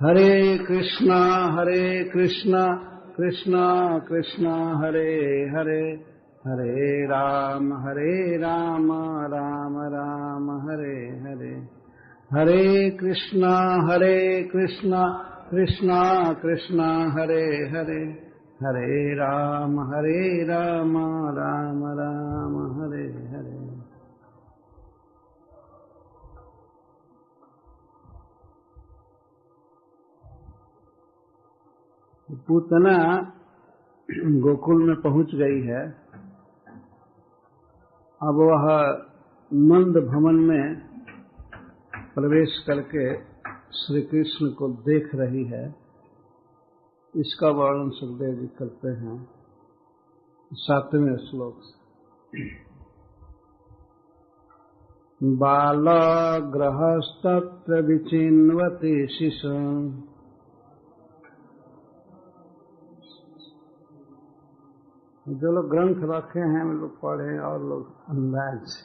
हरे कृष्णा कृष्णा कृष्णा हरे हरे, हरे राम राम राम हरे हरे। हरे कृष्णा कृष्णा कृष्णा हरे हरे, हरे राम राम राम हरे हरे। पूतना गोकुल में पहुंच गई है। अब वह नंद भवन में प्रवेश करके श्री कृष्ण को देख रही है। इसका वर्णन सुखदेव जी करते हैं 7वें श्लोक से। बालग्रहस्तत्र विचिन्वति शिशुम्। जो लोग ग्रंथ रखे हैं वे लोग पढ़े और लोग अंदाज।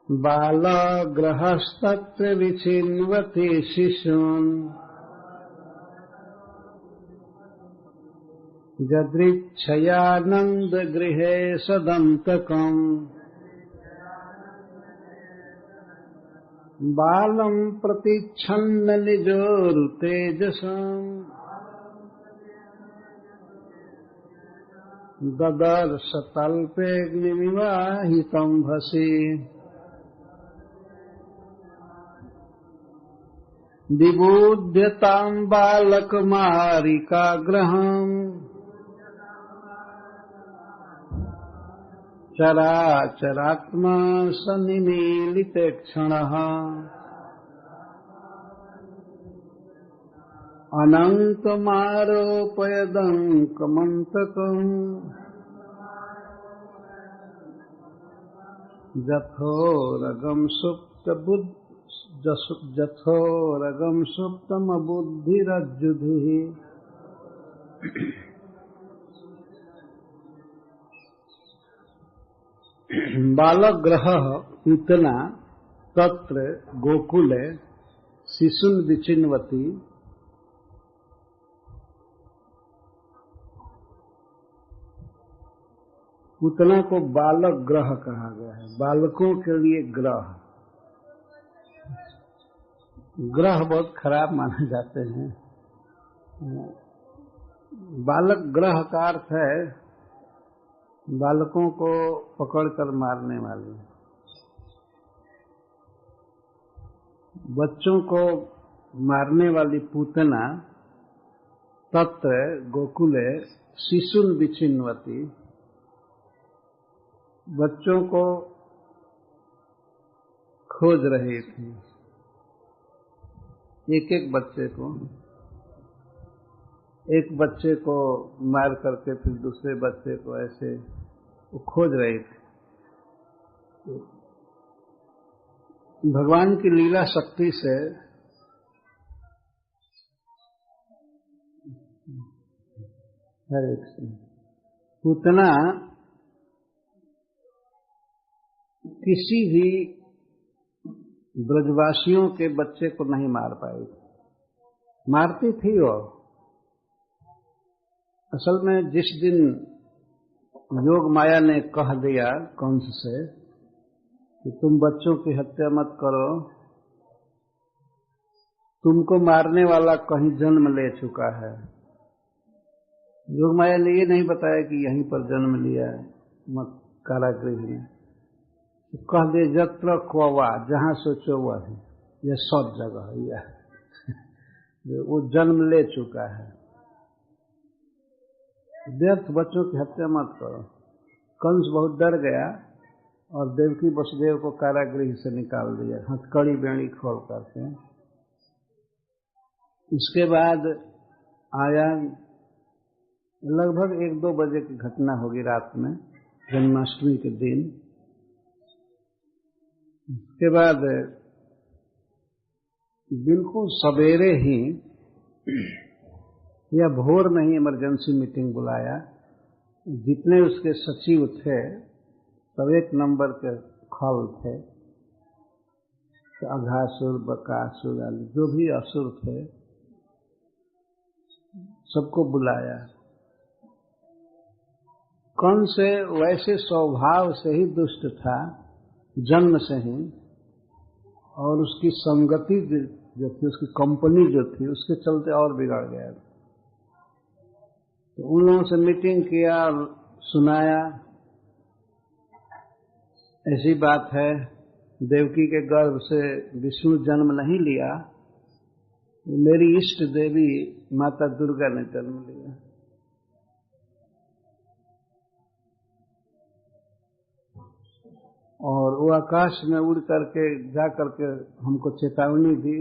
बालग्रहस्तत्र विचिन्वति शिशुम् यदृच्छयानन्द गृहे सदन्तकम् बालं प्रतिच्छन्न निजोरुतेजसम् ददर्श तल्पेऽग्निमिवाहितं भसि विबुध्यतां बालकमारिकाग्रहम् चराचरात्मा सन्निमीलिते क्षणः अनन्तमारोपयदङ्कमन्तकम् जथोरगं सुप्तमबुद्धिरज्जुभिः। बालग्रह पूतना तत्र गोकुले शिशुन् विचिन्वति। पूतना को बालक ग्रह कहा गया है। बालकों के लिए ग्रह बहुत खराब माने जाते हैं। बालक ग्रह का अर्थ है बालकों को पकड़कर मारने वाले, बच्चों को मारने वाली पूतना तत्र गोकुले शिशुन् विचिन्वति। बच्चों को खोज रही थी, एक बच्चे को मार करके फिर दूसरे बच्चे को ऐसे वो खोज रही थी। भगवान की लीला शक्ति से हरे कृष्ण पूतना किसी भी ब्रजवासियों के बच्चे को नहीं मार पाई। मारती थी वो। असल में जिस दिन योग माया ने कह दिया कंस से कि तुम बच्चों की हत्या मत करो, तुमको मारने वाला कहीं जन्म ले चुका है। योग माया ने ये नहीं बताया कि यहीं पर जन्म लिया है मत कारागृह में। कह दे जत्र क्वा, जहां सोचो वह है, यह सब जगह है, वो जन्म ले चुका है। व्यर्थ बच्चों की हत्या मत करो। कंस बहुत डर गया और देवकी वसुदेव को कारागृह से निकाल दिया हथकड़ी बेड़ी खोल करके। इसके बाद आया लगभग 1-2 बजे की घटना होगी रात में, जन्माष्टमी के दिन। उसके बाद बिल्कुल सवेरे ही या भोर में ही इमरजेंसी मीटिंग बुलाया। जितने उसके सचिव थे सब 1 नंबर के खल थे। तो अघासुर, बकासुर आदि जो भी असुर थे सबको बुलाया। कंस वैसे स्वभाव से ही दुष्ट था, जन्म से ही, और उसकी संगति जो थी, उसकी कंपनी जो थी, उसके चलते और बिगड़ गया। तो उन लोगों से मीटिंग किया, सुनाया, ऐसी बात है देवकी के गर्भ से विष्णु जन्म नहीं लिया, मेरी इष्ट देवी माता दुर्गा ने जन्म लिया। और वो आकाश में उड़ करके जा करके हमको चेतावनी दी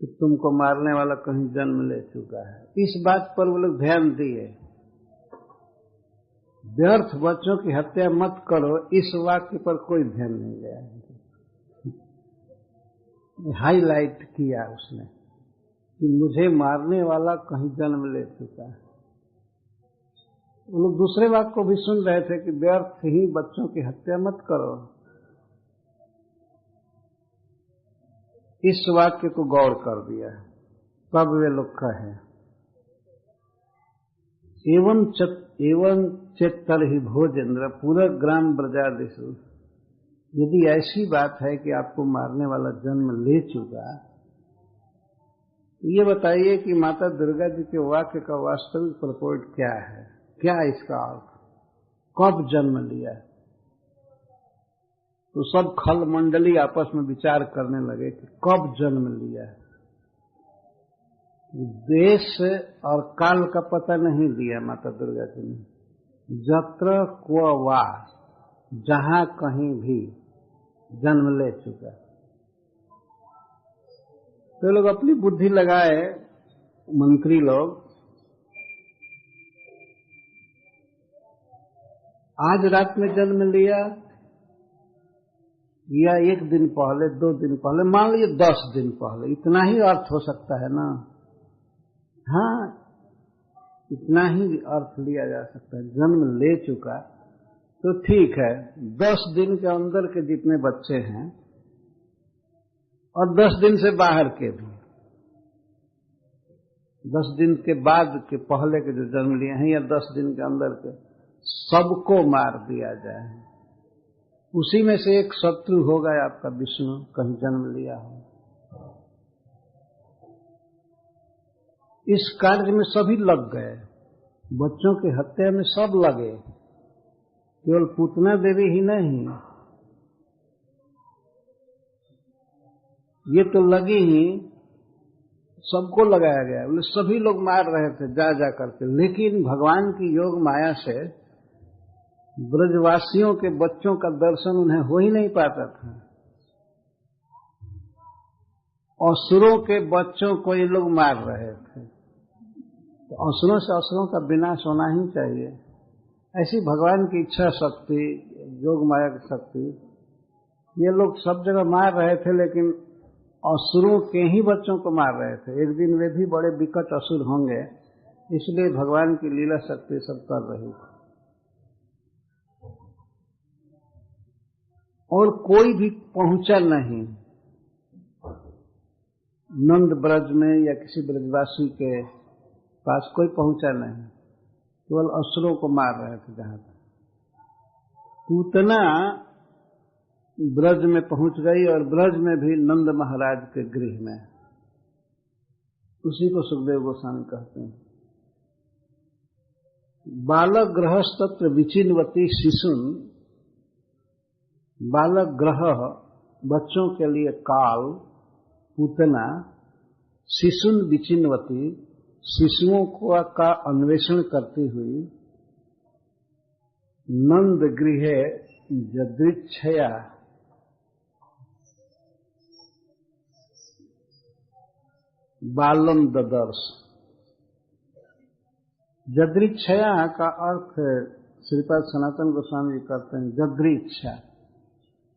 कि तुमको मारने वाला कहीं जन्म ले चुका है। इस बात पर वो लोग ध्यान दिए, व्यर्थ बच्चों की हत्या मत करो, इस वाक्य पर कोई ध्यान नहीं गया। हाईलाइट किया उसने कि मुझे मारने वाला कहीं जन्म ले चुका है। वो लोग दूसरे वाक्य को भी सुन रहे थे कि व्यर्थ ही बच्चों की हत्या मत करो। इस वाक्य को गौर कर दिया, तब वे लोग कहे एवं चेत्तर ही भोजेंद्र पूरा ग्राम ब्रजादिषु। यदि ऐसी बात है कि आपको मारने वाला जन्म ले चुका, ये बताइए कि माता दुर्गा जी के वाक्य का वास्तविक प्रपोर्ट क्या है, क्या इसका अर्थ, कब जन्म लिया। तो सब खल मंडली आपस में विचार करने लगे कि कब जन्म लिया। देश और काल का पता नहीं दिया माता दुर्गा जी ने। जत्र क्व वा, जहां कहीं भी जन्म ले चुका। तो लोग अपनी बुद्धि लगाए, मंत्री लोग, आज रात में जन्म लिया या एक दिन पहले, 2 दिन पहले, मान लीजिए 10 दिन पहले, इतना ही अर्थ हो सकता है ना। हाँ, इतना ही अर्थ लिया जा सकता है। जन्म ले चुका तो ठीक है, 10 दिन के अंदर के जितने बच्चे हैं और 10 दिन से बाहर के भी, 10 दिन के बाद के पहले के जो जन्म लिए हैं या 10 दिन के अंदर के, सबको मार दिया जाए। उसी में से एक शत्रु होगा आपका विष्णु, कहीं जन्म लिया हो। इस कार्य में सभी लग गए, बच्चों की हत्या में सब लगे, केवल पूतना देवी ही नहीं, ये तो लगी ही, सबको लगाया गया। बोले सभी लोग मार रहे थे जा जा करके, लेकिन भगवान की योग माया से ब्रजवासियों के बच्चों का दर्शन उन्हें हो ही नहीं पाता था। असुरों के बच्चों को ये लोग मार रहे थे। तो असुरों से असुरों का विनाश होना ही चाहिए। ऐसी भगवान की इच्छा शक्ति, योग माया की शक्ति, ये लोग सब जगह मार रहे थे, लेकिन असुरों के ही बच्चों को मार रहे थे। एक दिन वे भी बड़े विकट असुर होंगे, इसलिए भगवान की लीला शक्ति सब कर रही थी। और कोई भी पहुंचा नहीं नंद ब्रज में या किसी ब्रजवासी के पास, कोई पहुंचा नहीं, केवल असुरों को मार रहे थे। जहां तक पूतना ब्रज में पहुंच गई, और ब्रज में भी नंद महाराज के गृह में, उसी को सुखदेव गोस्वामी कहते हैं। बालक ग्रहस्तत्र विचिन्वती शिशुन, बालक ग्रह बच्चों के लिए काल, पूतना, शिशुन विचिन्वती, शिशुओं का अन्वेषण करती हुई, नंद गृह यदृच्छया, बालम ददर्श। यदृच्छया का अर्थ श्रीपाद सनातन गोस्वामी जी करते हैं यदृच्छा।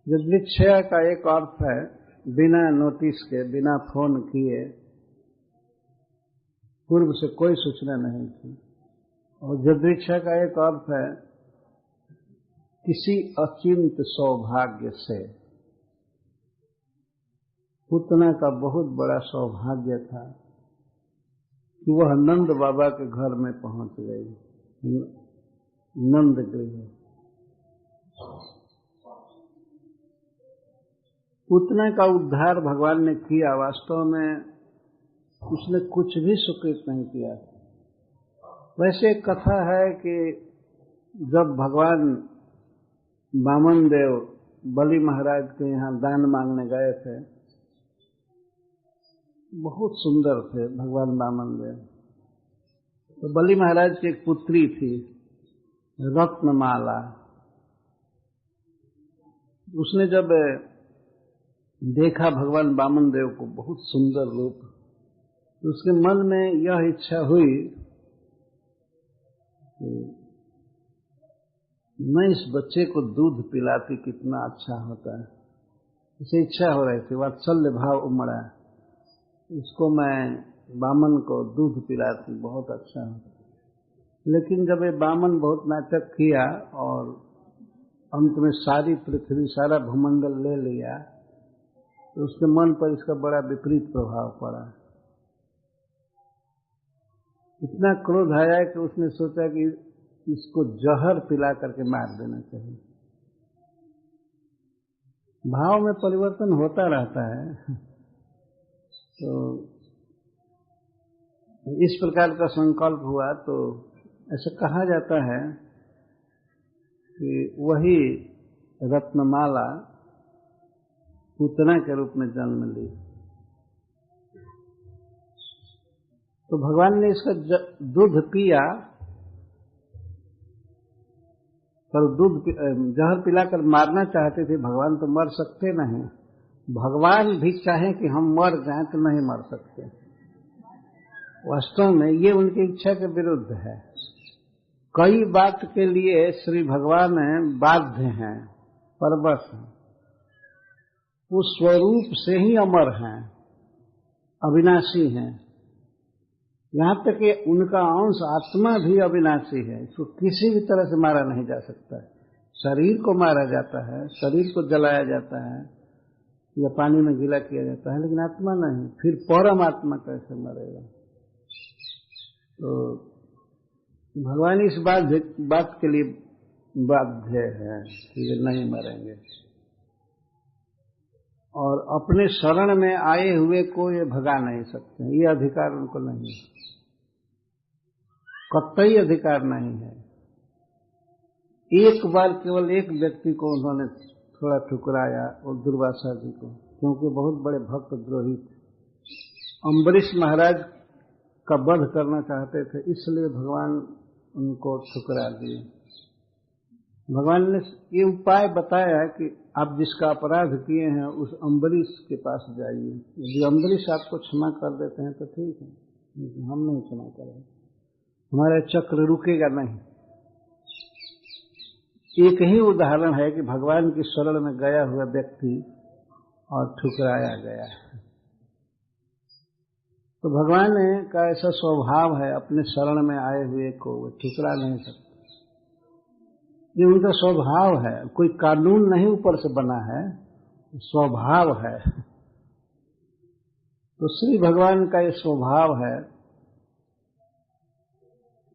यदृच्छया का एक अर्थ है बिना नोटिस के, बिना फोन किए, पूर्व से कोई सूचना नहीं थी। और यदृच्छा का एक अर्थ है किसी अचिंत सौभाग्य से। पूतना का बहुत बड़ा सौभाग्य था कि वह नंद बाबा के घर में पहुंच गई। नंद गृह पूतना का उद्धार भगवान ने किया। वास्तव में उसने कुछ भी सुकृत नहीं किया। वैसे एक कथा है कि जब भगवान वामन देव बलि महाराज के यहाँ दान मांगने गए थे, बहुत सुंदर थे भगवान वामन देव, तो बलि महाराज की एक पुत्री थी रत्नमाला। उसने जब देखा भगवान वामन देव को, बहुत सुंदर रूप, तो उसके मन में यह इच्छा हुई कि मैं इस बच्चे को दूध पिलाती कितना अच्छा होता है। उसे इच्छा हो रही थी, वात्सल्य भाव उमड़ा, इसको मैं वामन को दूध पिलाती, बहुत अच्छा होता। लेकिन जब ये वामन बहुत नाटक किया और अंत में सारी पृथ्वी, सारा भूमंडल ले लिया, तो उसके मन पर इसका बड़ा विपरीत प्रभाव पड़ा। इतना क्रोध आया कि उसने सोचा कि इसको जहर पिला करके मार देना चाहिए। भाव में परिवर्तन होता रहता है। तो इस प्रकार का संकल्प हुआ, तो ऐसा कहा जाता है कि वही रत्नमाला पूतना के रूप में जन्म ली। तो भगवान ने इसका दूध पिया, पर दूध जहर पिलाकर मारना चाहते थे। भगवान तो मर सकते नहीं। भगवान भी चाहे कि हम मर जाएं तो नहीं मर सकते। वास्तव में ये उनकी इच्छा के विरुद्ध है। कई बात के लिए श्री भगवान बाध्य हैं, परवश हैं। वो स्वरूप से ही अमर हैं, अविनाशी हैं। यहां तक कि उनका अंश आत्मा भी अविनाशी है। इसको किसी भी तरह से मारा नहीं जा सकता है। शरीर को मारा जाता है, शरीर को जलाया जाता है या पानी में गीला किया जाता है, लेकिन आत्मा नहीं। फिर परम आत्मा कैसे मरेगा? तो भगवान इस बात के लिए बाध्य है कि वे नहीं मरेंगे, और अपने शरण में आए हुए को ये भगा नहीं सकते। ये अधिकार उनको नहीं है, कतई अधिकार नहीं है। एक बार केवल एक व्यक्ति को उन्होंने थोड़ा ठुकराया, और दुर्वासा जी को, क्योंकि बहुत बड़े भक्त द्रोही थे। अम्बरीश महाराज का वध करना चाहते थे, इसलिए भगवान उनको ठुकरा दिए। भगवान ने ये उपाय बताया कि आप जिसका अपराध किए हैं उस अम्बरीश के पास जाइए। यदि अम्बरीश आपको क्षमा कर देते हैं तो ठीक है, लेकिन हम नहीं क्षमा करेंगे, हमारा चक्र रुकेगा नहीं। एक ही उदाहरण है कि भगवान की शरण में गया हुआ व्यक्ति और ठुकराया गया है। तो भगवान का ऐसा स्वभाव है, अपने शरण में आए हुए को वो ठुकरा नहीं सकते। ये उनका स्वभाव है, कोई कानून नहीं ऊपर से बना है, स्वभाव है। तो श्री भगवान का ये स्वभाव है,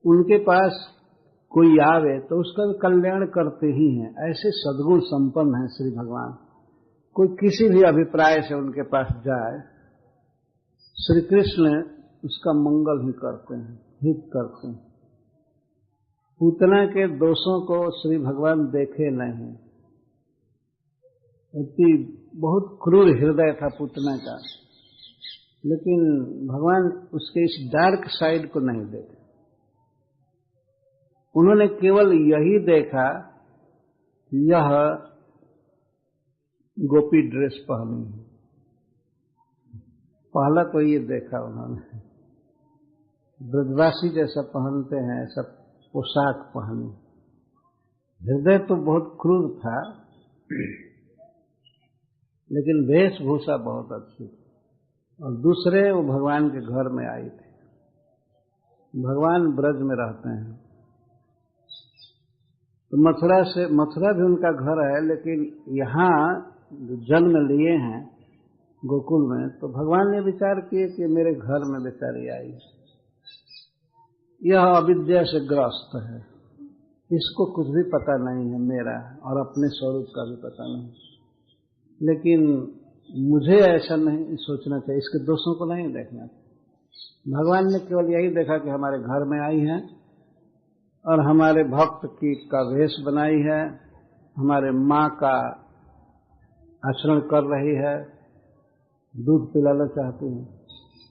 उनके पास कोई आवे तो उसका कल्याण करते ही हैं। ऐसे सद्गुण संपन्न हैं श्री भगवान। कोई किसी भी अभिप्राय से उनके पास जाए, श्री कृष्ण उसका मंगल ही करते हैं, हित करते हैं। पूतना के दोषों को श्री भगवान देखे नहीं। इतनी बहुत क्रूर हृदय था पूतना का, लेकिन भगवान उसके इस डार्क साइड को नहीं देखे। उन्होंने केवल यही देखा कि यह गोपी ड्रेस पहनी है। पहला तो ये देखा उन्होंने, ब्रजवासी जैसा पहनते हैं ऐसा पोशाक पहनी। हृदय तो बहुत क्रूर था, लेकिन वेशभूषा बहुत अच्छी थी। और दूसरे वो भगवान के घर में आई थी। भगवान ब्रज में रहते हैं, तो मथुरा भी उनका घर है, लेकिन यहाँ जन्म लिए हैं गोकुल में, तो भगवान ने विचार किए कि मेरे घर में बेचारी आई, यह अविद्या से ग्रस्त है, इसको कुछ भी पता नहीं है मेरा और अपने स्वरूप का भी पता नहीं। लेकिन मुझे ऐसा नहीं सोचना चाहिए, इसके दोषों को नहीं देखना चाहिए। भगवान ने केवल यही देखा कि हमारे घर में आई है और हमारे भक्त की का वेश बनाई है, हमारे माँ का आचरण कर रही है, दूध पिलाना चाहती है,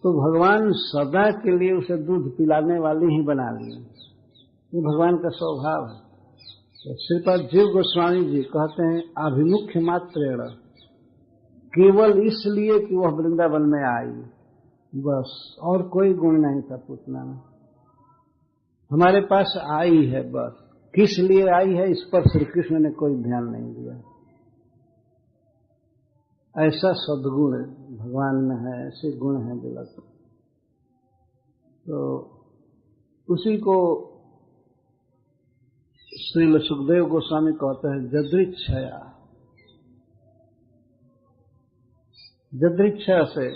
तो भगवान सदा के लिए उसे दूध पिलाने वाली ही बना ली। ये भगवान का स्वभाव है। तो श्रीपाद जीव गोस्वामी जी कहते हैं अभिमुख्य मात्रेण, केवल इसलिए कि वह वृंदावन में आई, बस, और कोई गुण नहीं था पूछना में। हमारे पास आई है, बस किस लिए आई है इस पर श्री कृष्ण ने कोई ध्यान नहीं दिया। ऐसा सद्गुण भगवान में है, ऐसे गुण हैं विलक। तो उसी को श्रील सुखदेव गोस्वामी कहते हैं जदृच्छया, जदृच्छा से,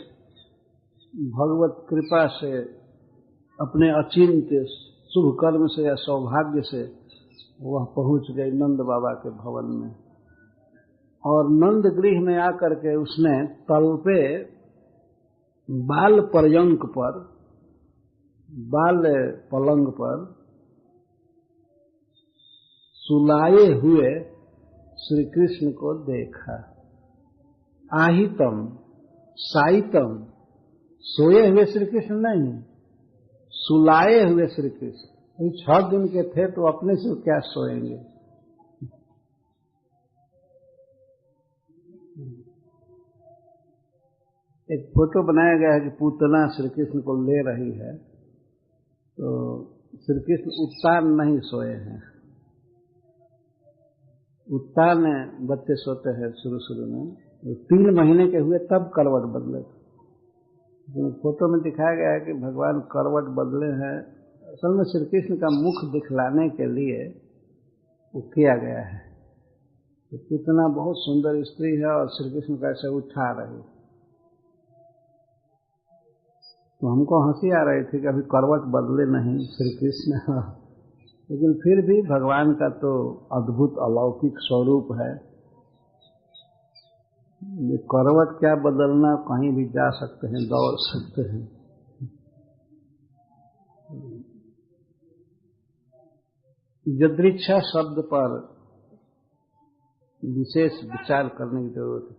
भगवत कृपा से, अपने अचिंत्य शुभ कर्म से या सौभाग्य से वह पहुंच गई नंद बाबा के भवन में। और नंद गृह में आकर के उसने तल पे बाल पर्यंक पर, बाल पलंग पर सुलाए हुए श्री कृष्ण को देखा। आहितम साइतम, सोए हुए श्री कृष्ण नहीं, सुलाए हुए श्री कृष्ण। 6 दिन के थे तो अपने से क्या सोएंगे। एक फोटो बनाया गया है कि पूतना श्री कृष्ण को ले रही है, तो श्री कृष्ण उत्तान नहीं सोए हैं। उत्तान बच्चे सोते हैं शुरू में, 3 महीने के हुए तब करवट बदले थे। फोटो में दिखाया गया है कि भगवान करवट बदले हैं, असल में श्री कृष्ण का मुख दिखलाने के लिए वो किया गया है। तो कितना बहुत सुंदर स्त्री है और श्री कृष्ण को ऐसे उठा रही, तो हमको हंसी आ रही थी कि अभी करवट बदले नहीं श्री कृष्ण। लेकिन फिर भी भगवान का तो अद्भुत अलौकिक स्वरूप है, करवट क्या बदलना, कहीं भी जा सकते हैं, दौड़ सकते हैं। यदृच्छा शब्द पर विशेष विचार करने की जरूरत है।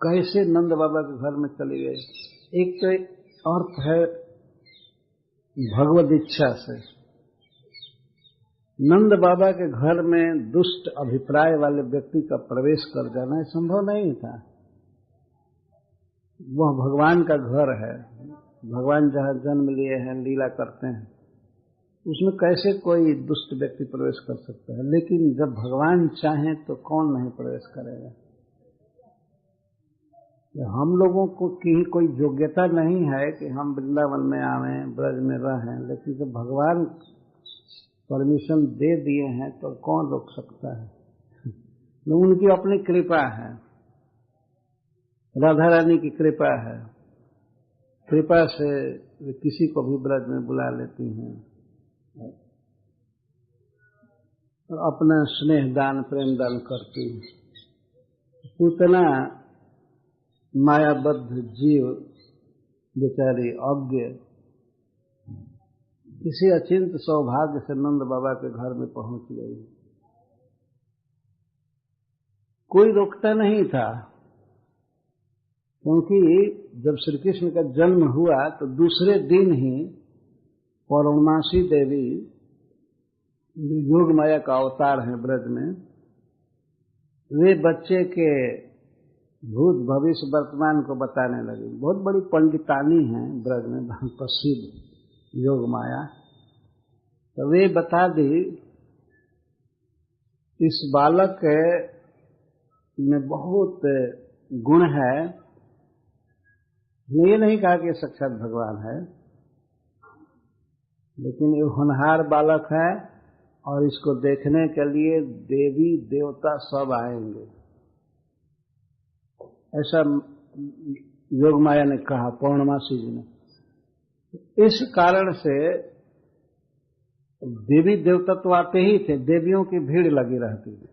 कैसे नंद बाबा के घर में चली गई? एक तो अर्थ है भगवद इच्छा से। नंद बाबा के घर में दुष्ट अभिप्राय वाले व्यक्ति का प्रवेश कर जाना संभव नहीं था। वह भगवान का घर है, भगवान जहाँ जन्म लिए हैं, लीला करते हैं, उसमें कैसे कोई दुष्ट व्यक्ति प्रवेश कर सकता है। लेकिन जब भगवान चाहें तो कौन नहीं प्रवेश करेगा। हम लोगों को की कोई योग्यता नहीं है कि हम वृंदावन में आवें, ब्रज में रहें, लेकिन जब भगवान परमिशन दे दिए हैं तो कौन रोक सकता है। उनकी अपनी कृपा है, राधा रानी की कृपा है, कृपा से वे किसी को भी ब्रज में बुला लेती हैं और अपना स्नेह दान प्रेम दान करती हैं। उतना मायाबद्ध जीव बेचारी अज्ञ किसी अचिंत सौभाग्य से नंद बाबा के घर में पहुंच गई। कोई रोकता नहीं था, क्योंकि जब श्री कृष्ण का जन्म हुआ तो दूसरे दिन ही पौर्णमासी देवी, योग माया का अवतार है ब्रज में, वे बच्चे के भूत भविष्य वर्तमान को बताने लगी। बहुत बड़ी पंडितानी है ब्रज में, प्रसिद्ध योग माया। तो वे बता दी इस बालक में बहुत गुण है। ये नहीं कहा कि साक्षात भगवान है, लेकिन ये होनहार बालक है और इसको देखने के लिए देवी देवता सब आएंगे, ऐसा योग माया ने कहा, पौर्णमासी जी ने। इस कारण से देवी देवता तो आते ही थे, देवियों की भीड़ लगी रहती थी।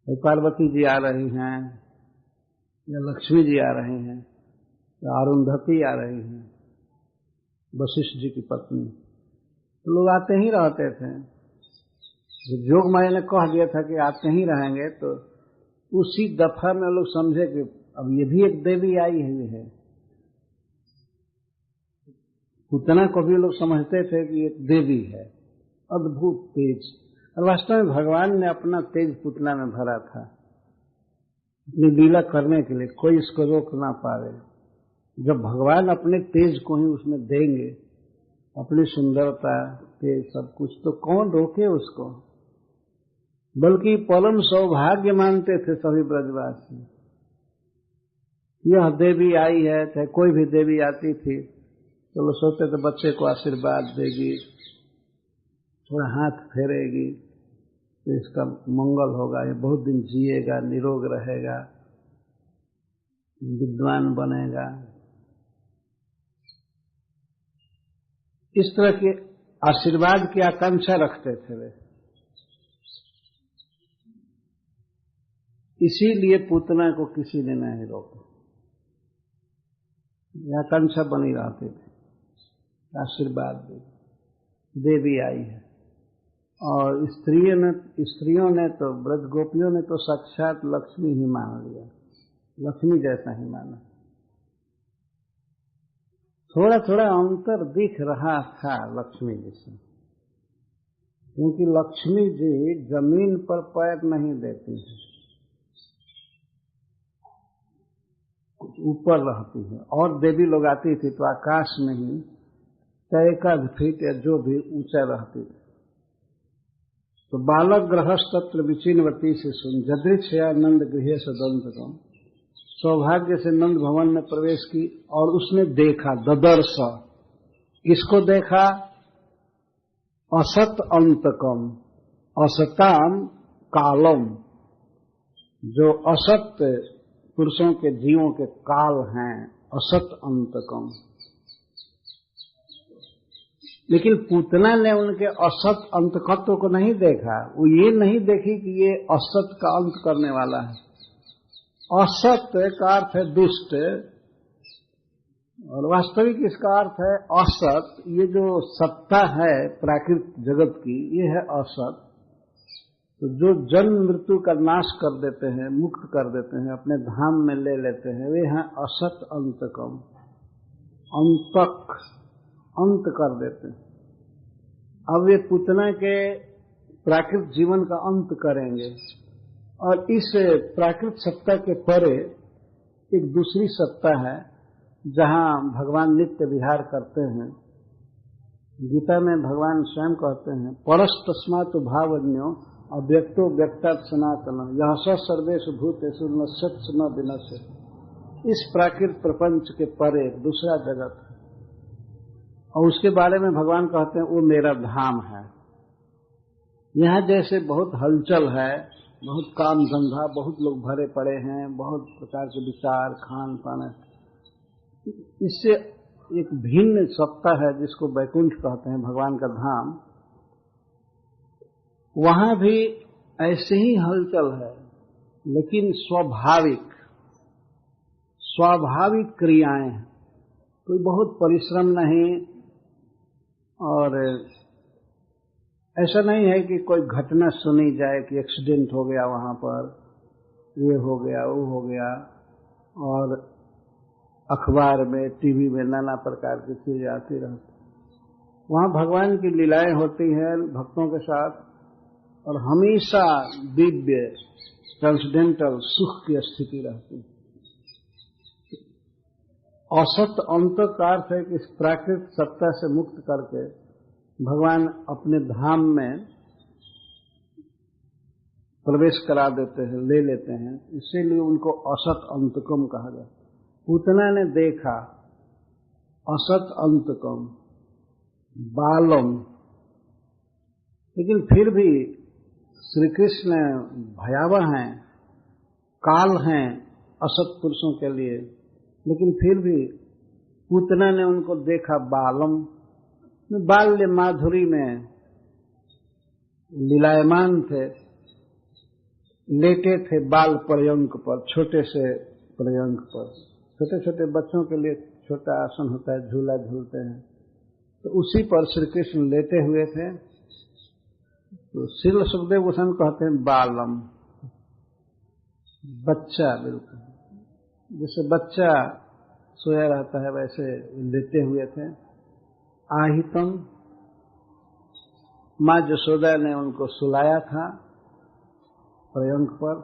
पार्वती जी आ रही हैं या लक्ष्मी जी आ रही हैं या अरुंधति आ रही हैं, वशिष्ठ जी की पत्नी, तो लोग आते ही रहते थे। जब जोग माया ने कह दिया था कि आते ही रहेंगे, तो उसी दफा में लोग समझे कि अब ये भी एक देवी आई हुई है। उतना को भी लोग समझते थे कि एक देवी है, अद्भुत तेज। और वास्तव में भगवान ने अपना तेज पुतला में भरा था अपनी लीला करने के लिए, कोई इसको रोक ना पावे। जब भगवान अपने तेज को ही उसमें देंगे, अपनी सुंदरता तेज सब कुछ, तो कौन रोके उसको। बल्कि परम सौभाग्य मानते थे सभी ब्रजवासी। यह देवी आई है, चाहे कोई भी देवी आती थी तो लोग सोचते थे बच्चे को आशीर्वाद देगी, थोड़ा हाथ फेरेगी तो इसका मंगल होगा, ये बहुत दिन जिएगा, निरोग रहेगा, विद्वान बनेगा। इस तरह के आशीर्वाद की आकांक्षा रखते थे वे। इसीलिए पूतना को किसी ने नहीं रोका, यह आकांक्षा बनी रहती थी आशीर्वाद दे, देवी आई है। और स्त्रियों ने तो, ब्रज गोपियों ने तो साक्षात लक्ष्मी ही मान लिया, लक्ष्मी जैसा ही माना। थोड़ा थोड़ा अंतर दिख रहा था लक्ष्मी जी से, क्योंकि लक्ष्मी जी जमीन पर पैर नहीं देती है, कुछ ऊपर रहती है। और देवी लोग आती थी तो आकाश में ही 1 फीट या जो भी ऊंचा रहती थी। तो बालक ग्रहस्तत्र विचिन्वती से सुन जदृक्षया नंद गृह सदंतकम, सौभाग्य से नंद भवन में प्रवेश की और उसने देखा, ददर्श, किसको देखा? असत अंतकम, असताम कालम, जो असत पुरुषों के जीवों के काल हैं, असत अंतकम। लेकिन पूतना ने उनके असत अंतकत्व को नहीं देखा, वो ये नहीं देखी कि ये असत का अंत करने वाला है। असत का अर्थ है दुष्ट, और वास्तविक इसका अर्थ है असत। ये जो सत्ता है प्राकृतिक जगत की, ये है असत। तो जो जन्म मृत्यु का नाश कर देते हैं, मुक्त कर देते हैं, अपने धाम में ले लेते हैं, वे हैं असत अंतकम, अंतक, अंत कर देते हैं। अब वे पूतना के प्राकृतिक जीवन का अंत करेंगे, और इस प्राकृतिक सत्ता के परे एक दूसरी सत्ता है जहां भगवान नित्य विहार करते हैं। गीता में भगवान स्वयं कहते हैं, परस्तस्मात् भावन्यो अव्यक्तो व्यक्तात् सनातन यह स सर्वेषु भूतेषु नश्यत्स न विनश्यति। इस प्राकृतिक प्रपंच के परे एक दूसरा जगत है, और उसके बारे में भगवान कहते हैं वो मेरा धाम है। यहाँ जैसे बहुत हलचल है, बहुत काम धंधा, बहुत लोग भरे पड़े हैं, बहुत प्रकार के विचार, खान पान, इससे एक भिन्न सत्ता है जिसको वैकुंठ कहते हैं, भगवान का धाम। वहां भी ऐसे ही हलचल है, लेकिन स्वाभाविक क्रियाएं हैं, कोई बहुत परिश्रम नहीं, और ऐसा नहीं है कि कोई घटना सुनी जाए कि एक्सीडेंट हो गया वहां पर, ये हो गया वो हो गया, और अखबार में टीवी में नाना प्रकार की चीजें आती रहती। वहां भगवान की लीलाएं होती हैं भक्तों के साथ, और हमेशा दिव्य ट्रांसडेंटल सुख की स्थिति रहती है। असत अंत का अर्थ है कि इस प्राकृतिक सत्ता से मुक्त करके भगवान अपने धाम में प्रवेश करा देते हैं, ले लेते हैं, इसीलिए उनको असत अंतकम कहा गया। पूतना ने देखा असत अंतकम बालम, लेकिन फिर भी श्री कृष्ण भयावह हैं, काल हैं असत पुरुषों के लिए, लेकिन फिर भी पूतना ने उनको देखा बालम, बाल्य माधुरी में लीलायमान थे, लेटे थे बाल पर्यंक पर, छोटे से पर्यंक पर। छोटे छोटे बच्चों के लिए छोटा आसन होता है, झूला झूलते हैं, तो उसी पर श्री कृष्ण लेटे हुए थे। तो श्रील सुखदेव गोस्वामी कहते हैं बालम, बच्चा, बिल्कुल जैसे बच्चा सोया रहता है वैसे लेटे हुए थे। आहितम, माँ यशोदा ने उनको सुलाया था पर्यंक पर।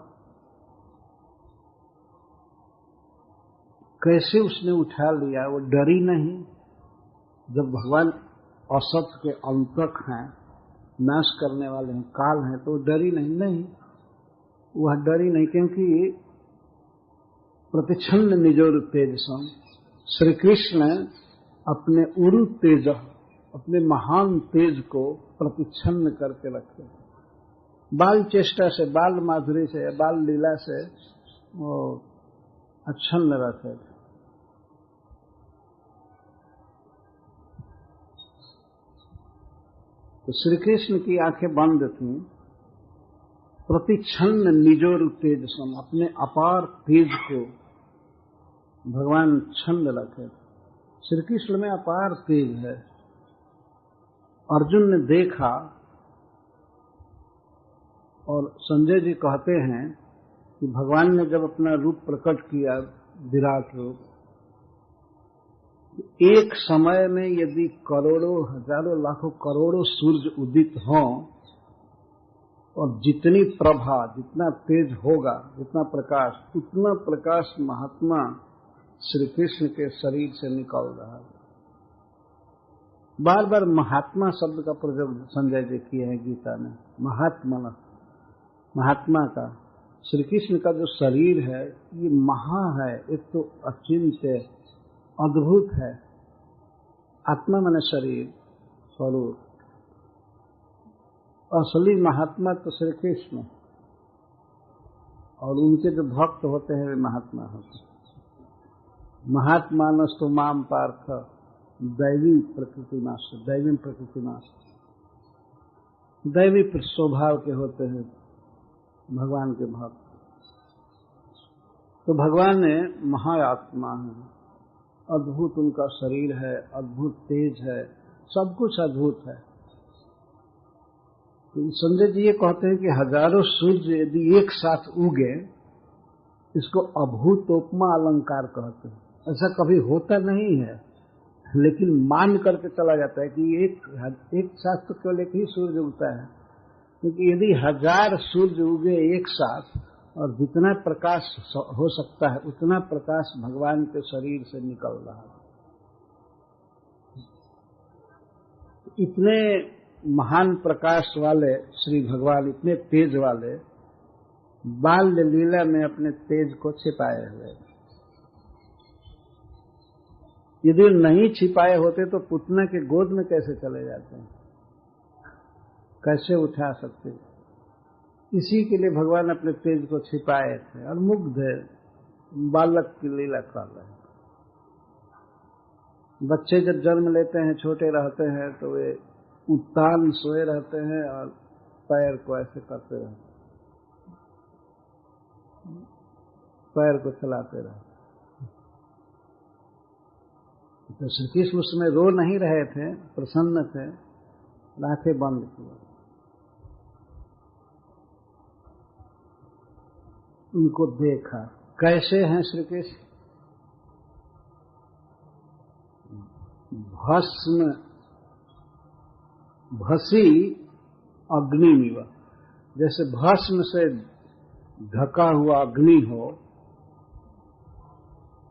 कैसे उसने उठा लिया, वो डरी नहीं। जब भगवान असत के अंतक हैं, नाश करने वाले हैं, काल हैं, तो डरी नहीं, वह डरी नहीं, क्योंकि प्रतिच्छन्न निजोर तेज सम, श्री कृष्ण अपने उरु तेज, अपने महान तेज को प्रतिच्छन्न करके रखे। बाल चेष्टा से, बाल माधुरी से, बाल लीला से वो अच्छन्न रहते थे। तो श्री कृष्ण की आंखें बंद थीं, प्रतिक्षण निजोर तेज सम, अपने अपार तेज को भगवान छंद रखे। श्री कृष्ण में अपार तेज है। अर्जुन ने देखा, और संजय जी कहते हैं कि भगवान ने जब अपना रूप प्रकट किया, विराट रूप, एक समय में यदि करोड़ों, हजारों, लाखों, करोड़ों सूर्य उदित हों, और जितनी प्रभा, जितना तेज होगा, जितना प्रकाश, उतना प्रकाश महात्मा श्री कृष्ण के शरीर से निकल रहा है। बार बार महात्मा शब्द का प्रयोग संजय जी किए हैं गीता में। महात्मा, महात्मा का, श्री कृष्ण का जो शरीर है ये महा है, एक तो अचिंत्य अद्भुत है। आत्मा माने शरीर, स्वरूप। असली महात्मा तो श्री कृष्ण, और उनके जो भक्त होते हैं वे महात्मा होते हैं। महात्मानस्तु माम पार्थ दैवी प्रकृति मास, दैवी प्रकृति मास, दैवी स्वभाव के होते हैं भगवान के भक्त। तो भगवान ने महाआत्मा है, अद्भुत उनका शरीर है, अद्भुत तेज है, सब कुछ अद्भुत है। तो संजय जी ये कहते हैं कि हजारों सूर्य यदि एक साथ उगे, इसको अभूतोपमा अलंकार कहते हैं। ऐसा कभी होता नहीं है, लेकिन मान करके चला जाता है कि एक साथ तो केवल एक ही सूर्य उगता है, क्योंकि यदि हजार सूर्य उगे एक साथ, और जितना प्रकाश हो सकता है उतना प्रकाश भगवान के शरीर से निकल रहा है। इतने महान प्रकाश वाले श्री भगवान, इतने तेज वाले, बाल्य लीला में अपने तेज को छिपाए हुए। यदि नहीं छिपाए होते तो पुतना के गोद में कैसे चले जाते हैं, कैसे उठा सकते? इसी के लिए भगवान अपने तेज को छिपाए थे, और मुग्ध बालक की लीला कर रहे हैं। बच्चे जब जन्म लेते हैं, छोटे रहते हैं, तो वे उत्तान सोए रहते हैं और पैर को ऐसे करते रहते हैं, पैर को चलाते रहते। तो श्री कृष्ण उस समय रो नहीं रहे थे, प्रसन्न थे, आंखें बंद किए। उनको देखा, कैसे हैं श्री कृष्ण? भस्म, भसी अग्निमिव, जैसे भस्म से ढका हुआ अग्नि हो,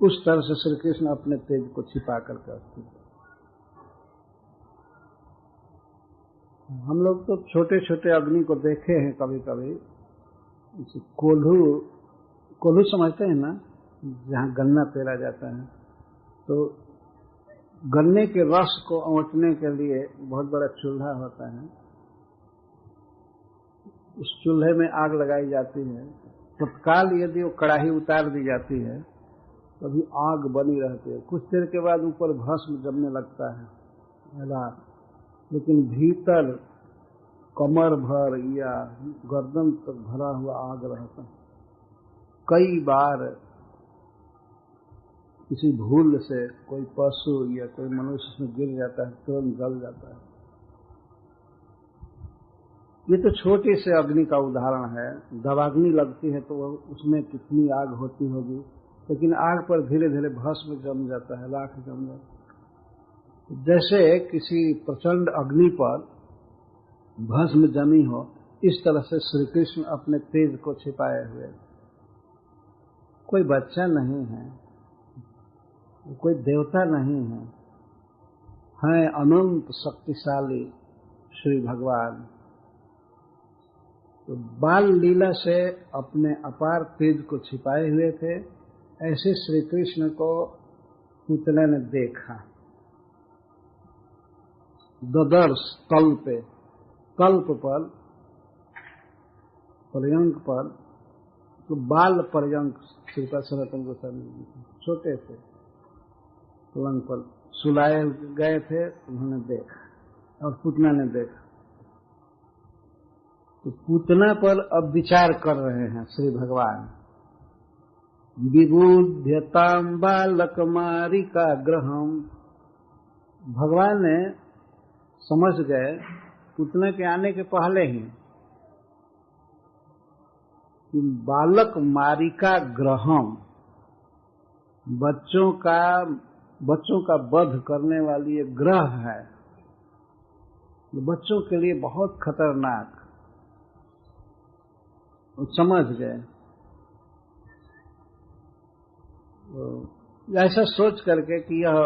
उस तरह से श्री कृष्ण अपने तेज को छिपा करके रखते। हम लोग तो छोटे छोटे अग्नि को देखे हैं कभी कभी, कोल्हू समझते हैं ना, जहाँ गन्ना पेरा जाता है, तो गन्ने के रस को औंटने के लिए बहुत बड़ा चूल्हा होता है, उस चूल्हे में आग लगाई जाती है। तत्काल यदि वो कड़ाही उतार दी जाती है तो अभी आग बनी रहती है, कुछ देर के बाद ऊपर भस्म जमने लगता है, लेकिन भीतर कमर भर या गर्दन तक भरा हुआ आग रहता है। कई बार किसी भूल से कोई पशु या कोई मनुष्य उसमें गिर जाता है, तुरंत जल जाता है। ये तो छोटे से अग्नि का उदाहरण है। दवाग्नि लगती है तो उसमें कितनी आग होती होगी, लेकिन आग पर धीरे धीरे भस्म जम जाता है, राख जम जाता है। जैसे किसी प्रचंड अग्नि पर भस्म जमी हो, इस तरह से श्री कृष्ण अपने तेज को छिपाए हुए। कोई बच्चा नहीं है, कोई देवता नहीं है, हैं अनंत शक्तिशाली श्री भगवान। तो बाल लीला से अपने अपार तेज को छिपाए हुए थे। ऐसे श्री कृष्ण को पुतले ने देखा, ददर्श कल्प पर पर्यंक पर, तो बाल पर्यंक श्रीपाद सनातन गोस्वामी छोटे से पलंग पर सुलाए गए थे, उन्होंने देखा और पूतना ने देखा। तो पूतना पर अब विचार कर रहे हैं श्री भगवान। विबुध्यताम बालकमारिका ग्रहम, भगवान ने समझ गए पूतना के आने के पहले ही कि बालक मारिका ग्रहम, बच्चों का वध करने वाली एक ग्रह है, बच्चों के लिए बहुत खतरनाक। वो समझ गए। ऐसा सोच करके कि यह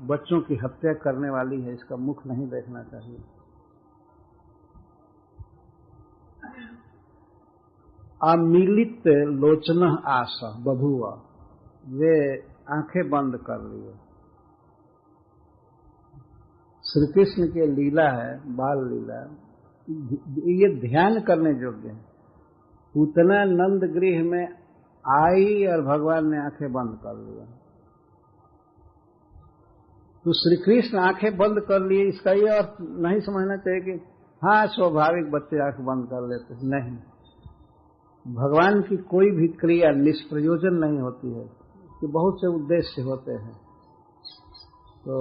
बच्चों की हत्या करने वाली है, इसका मुख नहीं देखना चाहिए। अमिलित लोचन आशा बभुआ, वे आंखें बंद कर लिए। श्री कृष्ण की लीला है, बाल लीला, ये ध्यान करने योग्य है। पूतना नंद गृह में आई और भगवान ने आंखें बंद कर लिया। तो श्री कृष्ण आंखें बंद कर लिए, इसका ये अर्थ नहीं समझना चाहिए कि हाँ स्वाभाविक बच्चे आंख बंद कर लेते, नहीं। भगवान की कोई भी क्रिया निष्प्रयोजन नहीं होती है, कि बहुत से उद्देश्य होते हैं। तो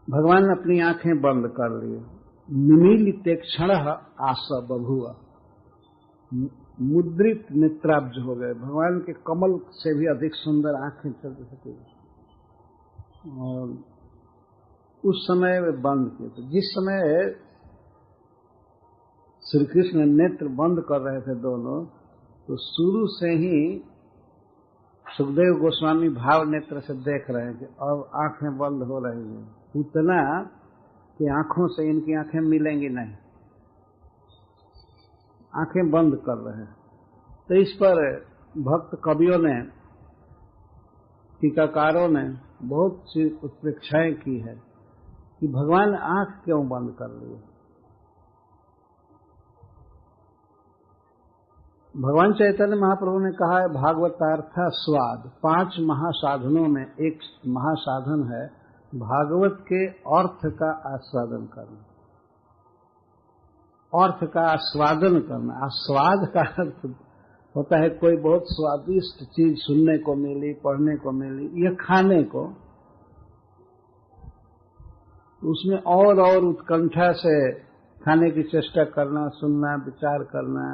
भगवान अपनी आंखें बंद कर लिए। निमीलिते क्षण आशा बभुआ, मुद्रित नेत्राब्ज हो गए। भगवान के कमल से भी अधिक सुंदर आंखें चल सके। और उस समय वे बंद किए। तो जिस समय श्री कृष्ण नेत्र बंद कर रहे थे दोनों, तो शुरू से ही सुखदेव गोस्वामी भाव नेत्र से देख रहे हैं कि अब आंखें बंद हो रही हैं। पूतना की आंखों से इनकी आंखें मिलेंगी नहीं, आंखें बंद कर रहे हैं। तो इस पर भक्त कवियों ने, टीकाकारों ने बहुत सी उत्प्रेक्षाएं की है कि भगवान आंख क्यों बंद कर लिए। भगवान चैतन्य महाप्रभु ने कहा है भागवतार्थ स्वाद, 5 महासाधनों में एक महासाधन है भागवत के अर्थ का आस्वादन करना। अर्थ का आस्वादन करना। आस्वाद का अर्थ होता है कोई बहुत स्वादिष्ट चीज सुनने को मिली, पढ़ने को मिली या खाने को, उसमें और उत्कंठा से खाने की चेष्टा करना, सुनना, विचार करना।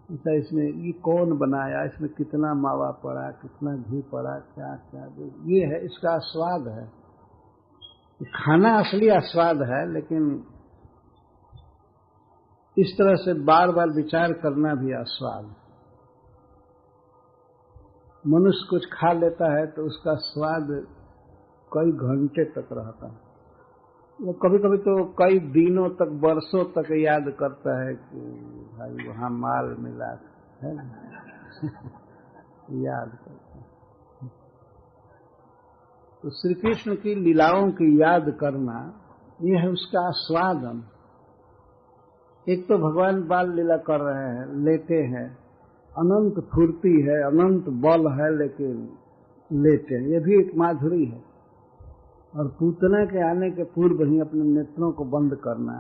ऐसा इसमें ये कौन बनाया, इसमें कितना मावा पड़ा, कितना घी पड़ा, क्या क्या, ये है इसका आस्वाद है। खाना असली आस्वाद है, लेकिन इस तरह से बार बार विचार करना भी आस्वाद। मनुष्य कुछ खा लेता है तो उसका स्वाद कई घंटे तक रहता है। वो कभी कभी तो कई दिनों तक, वर्षों तक याद करता है कि भाई वहां माल मिला है याद करता है। तो श्री कृष्ण की लीलाओं की याद करना, यह है उसका आस्वादन। एक तो भगवान बाल लीला कर रहे हैं, लेटे हैं, अनंत फुर्ती है, अनंत बल है, लेकिन लेटे हैं, यह भी एक माधुरी है। और पूतना के आने के पूर्व ही अपने नेत्रों को बंद करना,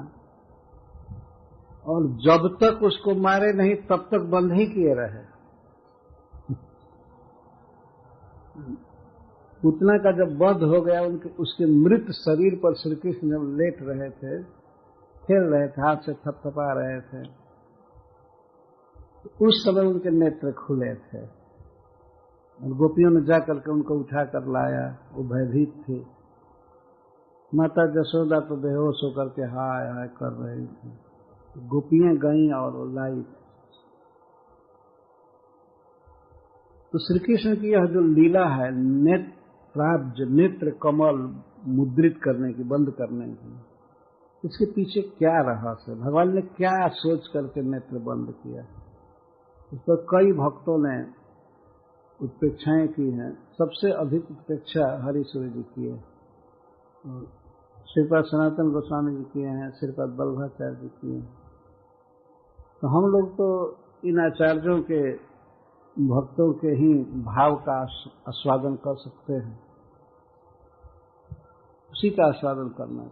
और जब तक उसको मारे नहीं तब तक बंद ही किए रहे। पूतना का जब वध हो गया, उसके मृत शरीर पर श्री कृष्ण जब लेट रहे थे, खेल रहे थे, हाथ से थपथपा रहे थे, तो उस समय उनके नेत्र खुले थे और गोपियों ने जाकर के उनको उठा कर लाया। वो भयभीत थी। माता जसोदा तो बेहोश होकर के हाय हाय कर रही थी। गोपियां गईं और वो लाई। तो श्री कृष्ण की यह जो लीला है, नेत्र कमल मुद्रित करने की, बंद करने की, इसके पीछे क्या रहस्य है? भगवान ने क्या सोच करके नेत्र बंद किया? इस पर कई भक्तों ने उत्प्रेक्षाएं की हैं। सबसे अधिक उत्प्रेक्षा हरिश्वरी जी की है, श्रीपाद सनातन गोस्वामी जी किए हैं, श्रीपाद वल्लभाचार्य जी किए हैं। तो हम लोग तो इन आचार्यों के, भक्तों के ही भाव का आस्वादन कर सकते हैं, उसी का आस्वादन करना है।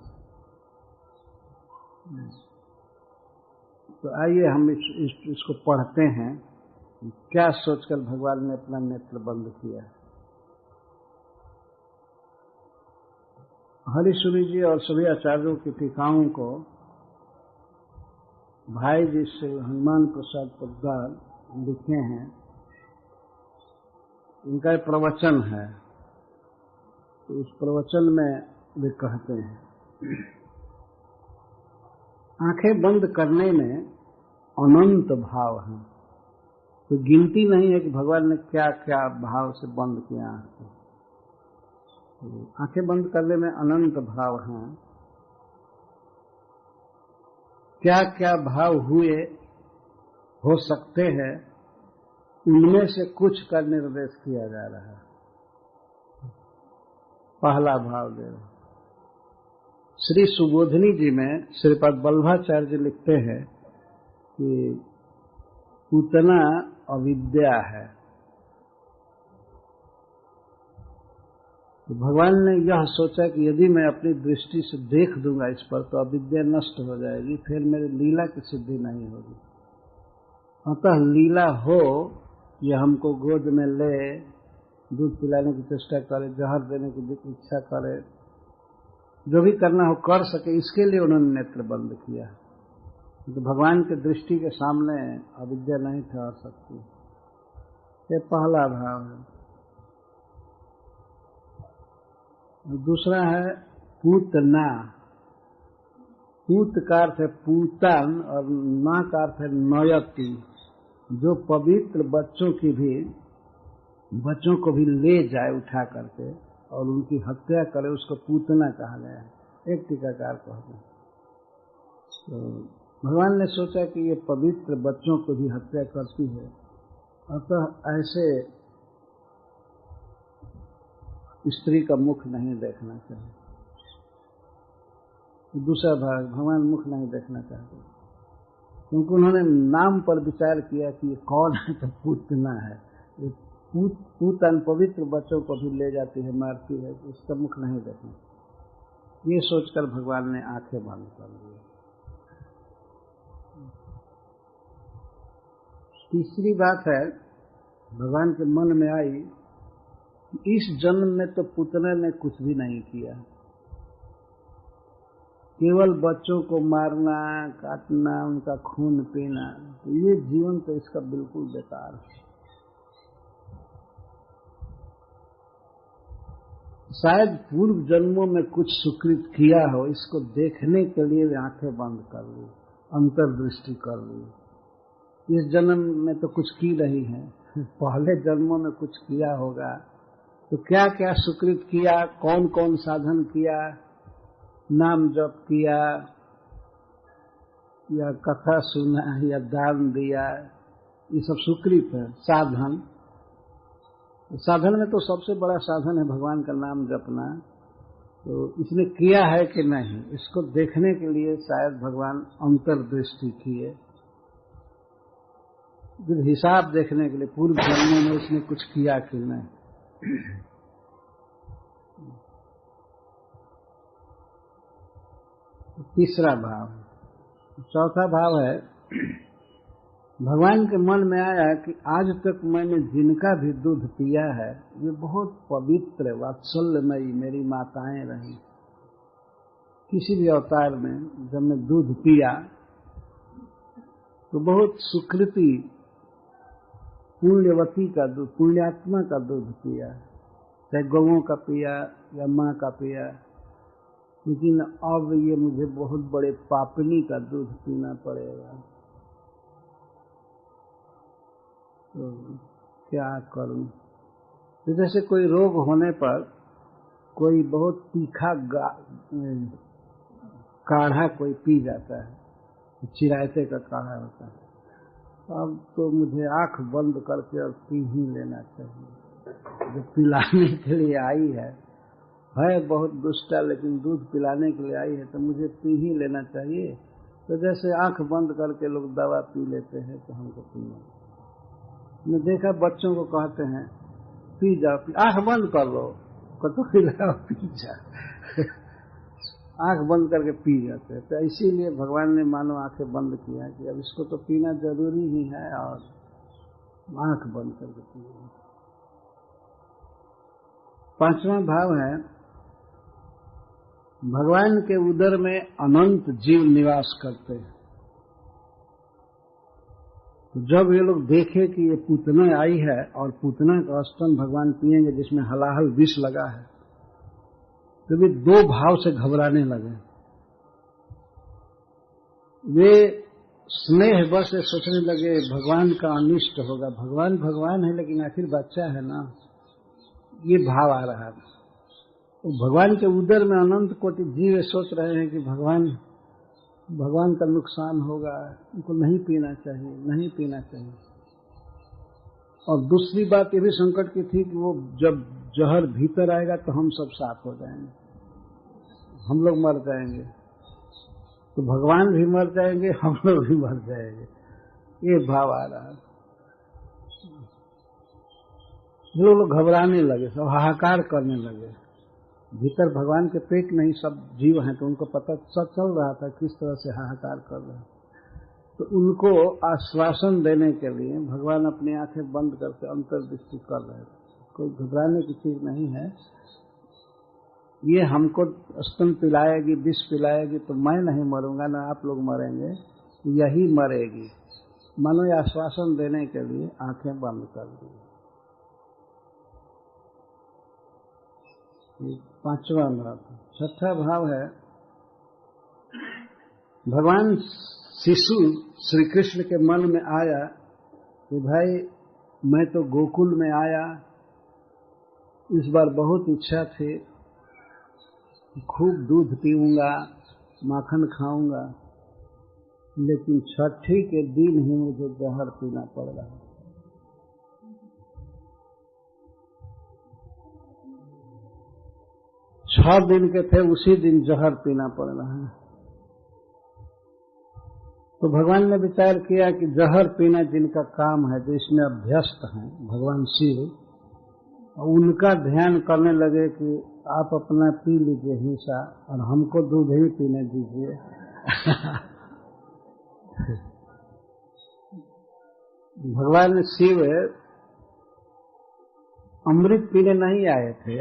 तो आइए हम इसको पढ़ते हैं, क्या सोचकर भगवान ने अपना नेत्र बंद किया। हरिश्वरी जी और सभी आचार्यों की टीकाओं को भाई जी से हनुमान प्रसाद पोद्दार लिखे हैं। इनका एक प्रवचन है, तो उस प्रवचन में वे कहते हैं, आंखें बंद करने में अनंत भाव हैं। तो गिनती नहीं है कि भगवान ने क्या क्या भाव से बंद किया आंखें। आंखें बंद करने में अनंत भाव हैं। क्या क्या भाव हुए, हो सकते हैं, उनमें से कुछ का निर्देश किया जा रहा है। पहला भाव दे रहे श्री सुबोधिनी जी में श्रीपाद वल्लभाचार्य जी लिखते हैं कि पूतना अविद्या है। तो भगवान ने यह सोचा कि यदि मैं अपनी दृष्टि से देख दूंगा इस पर, तो अविद्या नष्ट हो जाएगी, फिर मेरी लीला की सिद्धि नहीं होगी। अतः लीला हो, यह हमको गोद में ले, दूध पिलाने की चेष्टा करे, जहर देने की इच्छा करे, जो भी करना हो कर सके, इसके लिए उन्होंने नेत्र बंद किया। तो भगवान की दृष्टि के सामने अविद्या नहीं ठहर सकती। ये पहला भाव है। दूसरा है पूतना। पूत का अर्थ है पूतन और ना का अर्थ है नयति, जो पवित्र बच्चों को भी ले जाए उठा करके और उनकी हत्या करे, उसको पूतना कहा गया है। एक टीकाकार कहते हैं। तो भगवान ने सोचा कि ये पवित्र बच्चों को भी हत्या करती है, अतः ऐसे स्त्री का मुख नहीं देखना चाहिए। दूसरा भाग, भगवान मुख नहीं देखना चाहते, क्योंकि उन्होंने नाम पर विचार किया कि ये कौन है, तो पूतना है। ये पूतन पवित्र बच्चों को भी ले जाती है, मारती है, तो उसका मुख नहीं देखना। ये सोचकर भगवान ने आंखें बंद कर दी। तीसरी बात है, भगवान के मन में आई कि इस जन्म में तो पुतना ने कुछ भी नहीं किया, केवल बच्चों को मारना, काटना, उनका खून पीना, तो ये जीवन तो इसका बिल्कुल बेकार है। शायद पूर्व जन्मों में कुछ सुकृत किया हो, इसको देखने के लिए आंखें बंद कर ली, अंतर्दृष्टि कर ली। इस जन्म में तो कुछ की नहीं है, पहले जन्मों में कुछ किया होगा, तो क्या क्या सुकृत किया, कौन कौन साधन किया, नाम जप किया या कथा सुना या दान दिया, ये सब सुकृत है। साधन में तो सबसे बड़ा साधन है भगवान का नाम जपना। तो इसने किया है कि नहीं, इसको देखने के लिए शायद भगवान अंतर्दृष्टि किए, फिर हिसाब देखने के लिए पूर्व जन्मों में उसने कुछ किया कि नहीं। तीसरा भाव। चौथा भाव है, भगवान के मन में आया कि आज तक मैंने जिनका भी दूध पिया है वे बहुत पवित्र वात्सल्यमयी मेरी माताएं रही। किसी भी अवतार में जब मैं दूध पिया तो बहुत सुकृति पुण्यवती का दूध, पुण्यात्मा का दूध पिया, चाहे गौओं का पिया या माँ का पिया। लेकिन अब ये मुझे बहुत बड़े पापनी का दूध पीना पड़ेगा, तो क्या करूं? तो जैसे कोई रोग होने पर कोई बहुत तीखा काढ़ा कोई पी जाता है, चिरायते का काढ़ा होता है, अब तो मुझे आंख बंद करके और पी ही लेना चाहिए। जो पिलाने के लिए आई है बहुत दुष्टा, लेकिन दूध पिलाने के लिए आई है तो मुझे पी ही लेना चाहिए। तो जैसे आंख बंद करके लोग दवा पी लेते हैं तो हमको पीना। मैं देखा बच्चों को कहते हैं पी जाओ, आंख बंद कर लो, तो पिलाओ, पी जा। आंख बंद करके पी जाते हैं। तो इसीलिए भगवान ने मानो आंखें बंद किया कि अब इसको तो पीना जरूरी ही है और आंख बंद करके पिए। पांचवा भाव है, भगवान के उदर में अनंत जीव निवास करते हैं। तो जब ये लोग देखे कि ये पूतना आई है और पूतना का स्तन भगवान पिएंगे जिसमें हलाहल विष लगा है, तो वे दो भाव से घबराने लगे। वे स्नेह बस से सोचने लगे भगवान का अनिष्ट होगा। भगवान भगवान है लेकिन आखिर बच्चा है ना, ये भाव आ रहा है। तो भगवान के उदर में अनंत कोटि जीव सोच रहे हैं कि भगवान का नुकसान होगा, उनको नहीं पीना चाहिए, नहीं पीना चाहिए। और दूसरी बात ये भी संकट की थी कि वो जब जहर भीतर आएगा तो हम सब साफ हो जाएंगे, हम लोग मर जाएंगे, तो भगवान भी मर जाएंगे, हम लोग भी मर जाएंगे। ये भाव आ रहा है। लोग घबराने लगे, सब हाहाकार करने लगे। भीतर भगवान के पेट में ही सब जीव हैं, तो उनको पता सब चल रहा था किस तरह से हाहाकार कर रहे हैं। तो उनको आश्वासन देने के लिए भगवान अपनी आंखें बंद करके अंतर्दृष्टि कर रहे थे। कोई घबराने की चीज नहीं है। ये हमको स्तन पिलाएगी, विष पिलाएगी तो मैं नहीं मरूंगा, ना आप लोग मरेंगे, यही मरेगी। मानो ये आश्वासन देने के लिए आंखें बंद कर दी। पांचवा भाव। छठा भाव है, भगवान शिशु श्री कृष्ण के मन में आया कि भाई मैं तो गोकुल में आया, इस बार बहुत इच्छा थी, खूब दूध पीऊंगा, माखन खाऊंगा, लेकिन छठी के दिन ही मुझे जहर पीना पड़ रहा है। 6 दिन के थे, उसी दिन जहर पीना पड़ रहा है। तो भगवान ने विचार किया कि जहर पीना जिनका काम है, जो इसमें अभ्यस्त हैं, भगवान शिव, उनका ध्यान करने लगे कि आप अपना पी लीजिए हिंसा और हमको दूध ही पीने दीजिए। भगवान शिव अमृत पीने नहीं आए थे।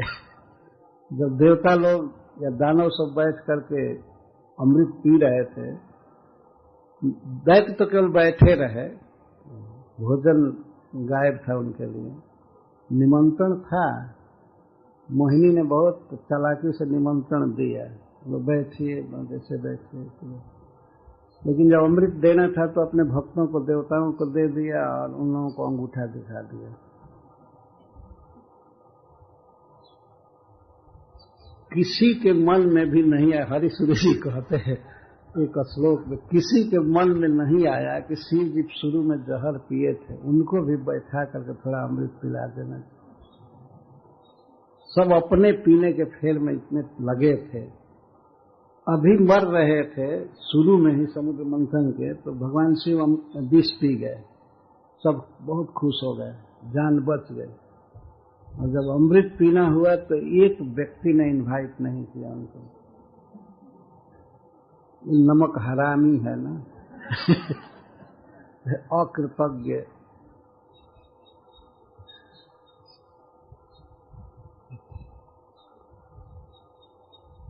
जब देवता लोग या दानव सब बैठ करके अमृत पी रहे थे, दैत्य तो केवल बैठे रहे, भोजन गायब था उनके लिए। निमंत्रण था, मोहिनी ने बहुत चालाकी से निमंत्रण दिया, वो बैठिए, जैसे बैठिए। लेकिन जब अमृत देना था तो अपने भक्तों को, देवताओं को दे दिया और उन लोगों को अंगूठा दिखा दिया। किसी के मन में भी नहीं आया, हरिसूरी जी कहते हैं एक श्लोक में, किसी के मन में नहीं आया कि शिव जी शुरू में जहर पिए थे, उनको भी बैठा करके थोड़ा अमृत पिला देना। सब अपने पीने के फेर में इतने लगे थे, अभी मर रहे थे शुरू में ही समुद्र मंथन के, तो भगवान शिव विष पी गए, सब बहुत खुश हो गए, जान बच गए। और जब अमृत पीना हुआ तो एक व्यक्ति ने इनवाइट नहीं किया उनको। नमक हरामी है ना। अकृतज्ञ।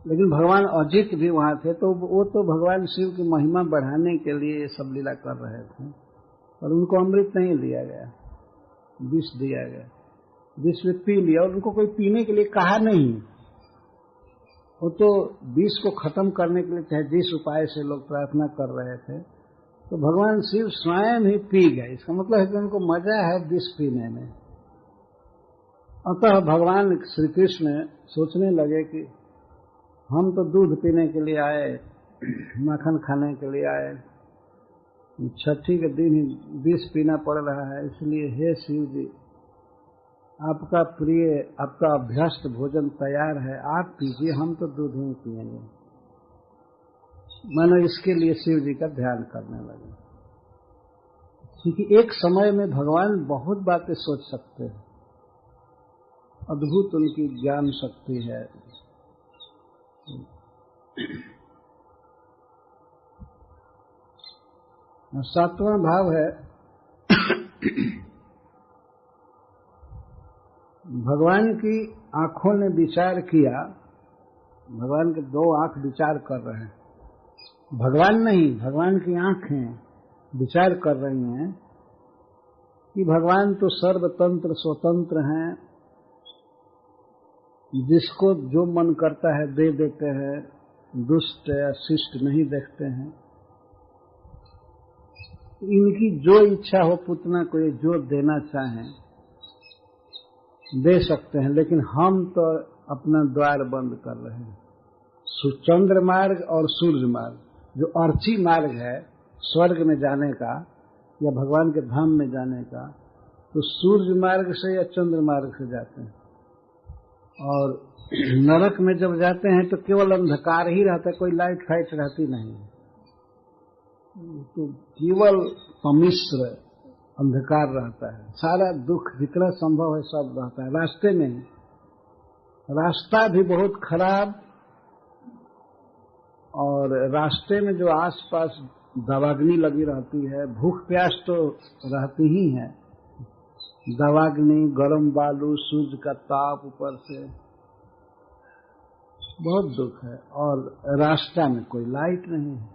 लेकिन भगवान अजित भी वहां थे, तो वो तो भगवान शिव की महिमा बढ़ाने के लिए ये सब लीला कर रहे थे, और उनको अमृत नहीं दिया गया, विष दिया गया। विष में पी लिया, और उनको कोई पीने के लिए कहा नहीं। वो तो विष को खत्म करने के लिए चाहे जिस उपाय से लोग प्रार्थना कर रहे थे, तो भगवान शिव स्वयं ही पी गए। इसका मतलब है कि उनको मजा है विष पीने में। अतः भगवान श्री कृष्ण सोचने लगे कि हम तो दूध पीने के लिए आए, माखन खाने के लिए आए, छठी के दिन ही विष पीना पड़ रहा है, इसलिए हे शिव जी, आपका प्रिय, आपका अभ्यस्त भोजन तैयार है, आप पीजिए, हम तो दूध ही पिएंगे। मैंने इसके लिए शिव जी का ध्यान करने लगे, क्योंकि एक समय में भगवान बहुत बातें सोच सकते हैं, अद्भुत उनकी ज्ञान शक्ति है। सातवां भाव है भगवान की आंखों ने विचार किया। भगवान के दो आंख विचार कर रहे हैं, भगवान नहीं, भगवान की आंखें विचार कर रही हैं कि भगवान तो सर्वतंत्र स्वतंत्र हैं, जिसको जो मन करता है दे देते हैं, दुष्ट या शिष्ट नहीं देखते हैं। इनकी जो इच्छा हो पुतना को ये जो देना चाहें दे सकते हैं, लेकिन हम तो अपना द्वार बंद कर रहे हैं। चंद्र मार्ग और सूर्य मार्ग, जो अर्ची मार्ग है स्वर्ग में जाने का या भगवान के धाम में जाने का, तो सूर्य मार्ग से या चंद्र मार्ग से जाते हैं। और नरक में जब जाते हैं तो केवल अंधकार ही रहता है, कोई लाइट फाइट रहती नहीं, तो केवल सम्मिश्र अंधकार रहता है। सारा दुख जितना संभव है सब रहता है रास्ते में ही। रास्ता भी बहुत खराब, और रास्ते में जो आसपास दवाग्नि लगी रहती है, भूख प्यास तो रहती ही है, दवाग्नि, गरम बालू, सूर्य का ताप ऊपर से, बहुत दुख है। और रास्ता में कोई लाइट नहीं है,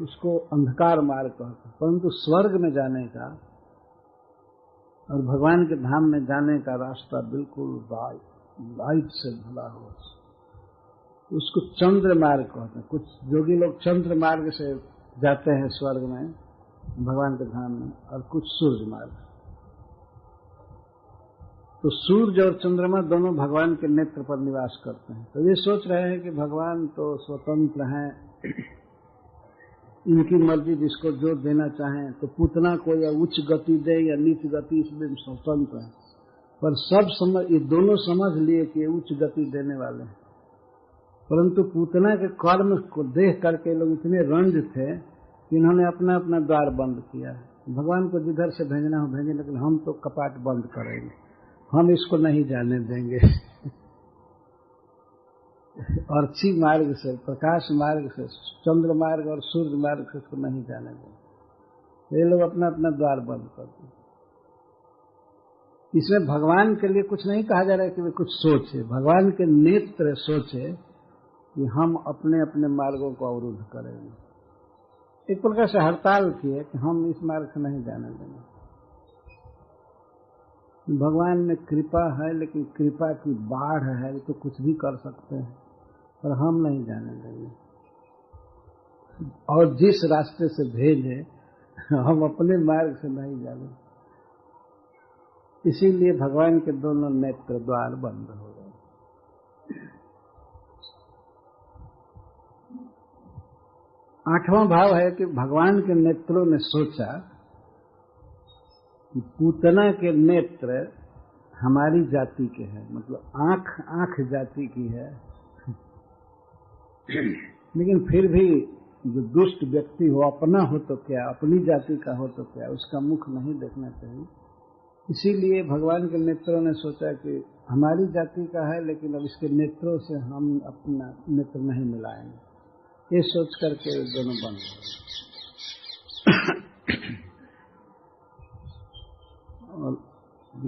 उसको अंधकार मार्ग कहते हैं। परंतु स्वर्ग में जाने का और भगवान के धाम में जाने का रास्ता बिल्कुल लाइट से भरा हो, उसको चंद्र मार्ग कहते हैं। कुछ जोगी लोग चंद्र मार्ग से जाते हैं स्वर्ग में भगवान के धाम में, और कुछ सूर्य मार्ग। तो सूर्य और चंद्रमा दोनों भगवान के नेत्र पर निवास करते हैं। तो ये सोच रहे हैं कि भगवान तो स्वतंत्र हैं, इनकी मर्जी, जिसको जो देना चाहें, तो पूतना को या उच्च गति दे या नीच गति, इसमें स्वतंत्र है। पर सब ये दोनों समझ लिए कि ये उच्च गति देने वाले हैं, परंतु पूतना के कर्म को देख करके लोग इतने रंज थे कि इन्होंने अपना अपना द्वार बंद किया। भगवान को जिधर से भेजना हो भेजें, लेकिन हम तो कपाट बंद करेंगे, हम इसको नहीं जाने देंगे। अर्ची मार्ग से, प्रकाश मार्ग से, चंद्र मार्ग और सूर्य मार्ग से इसको नहीं जाने देंगे। ये लोग अपना अपना द्वार बंद करते। इसमें भगवान के लिए कुछ नहीं कहा जा रहा है कि वे कुछ सोचे, भगवान के नेत्र सोचे कि हम अपने अपने मार्गों को अवरुद्ध करेंगे। एक प्रकार से हड़ताल किए कि हम इस मार्ग से नहीं जाने देंगे। भगवान में कृपा है, लेकिन कृपा की बाढ़ है, तो कुछ भी कर सकते हैं, पर हम नहीं जाने देंगे। और जिस रास्ते से भेजे हम अपने मार्ग से नहीं जाने, इसीलिए भगवान के दोनों नेत्र द्वार बंद हो गए। आठवां भाव है कि भगवान के नेत्रों ने सोचा कि पूतना के नेत्र हमारी जाति के हैं, मतलब आंख आंख जाति की है, लेकिन फिर भी जो दुष्ट व्यक्ति हो, अपना हो तो क्या, अपनी जाति का हो तो क्या, उसका मुख नहीं देखना चाहिए। इसीलिए भगवान के नेत्रों ने सोचा कि हमारी जाति का है, लेकिन अब इसके नेत्रों से हम अपना नेत्र नहीं मिलाएंगे, ये सोच करके दोनों बन गए। और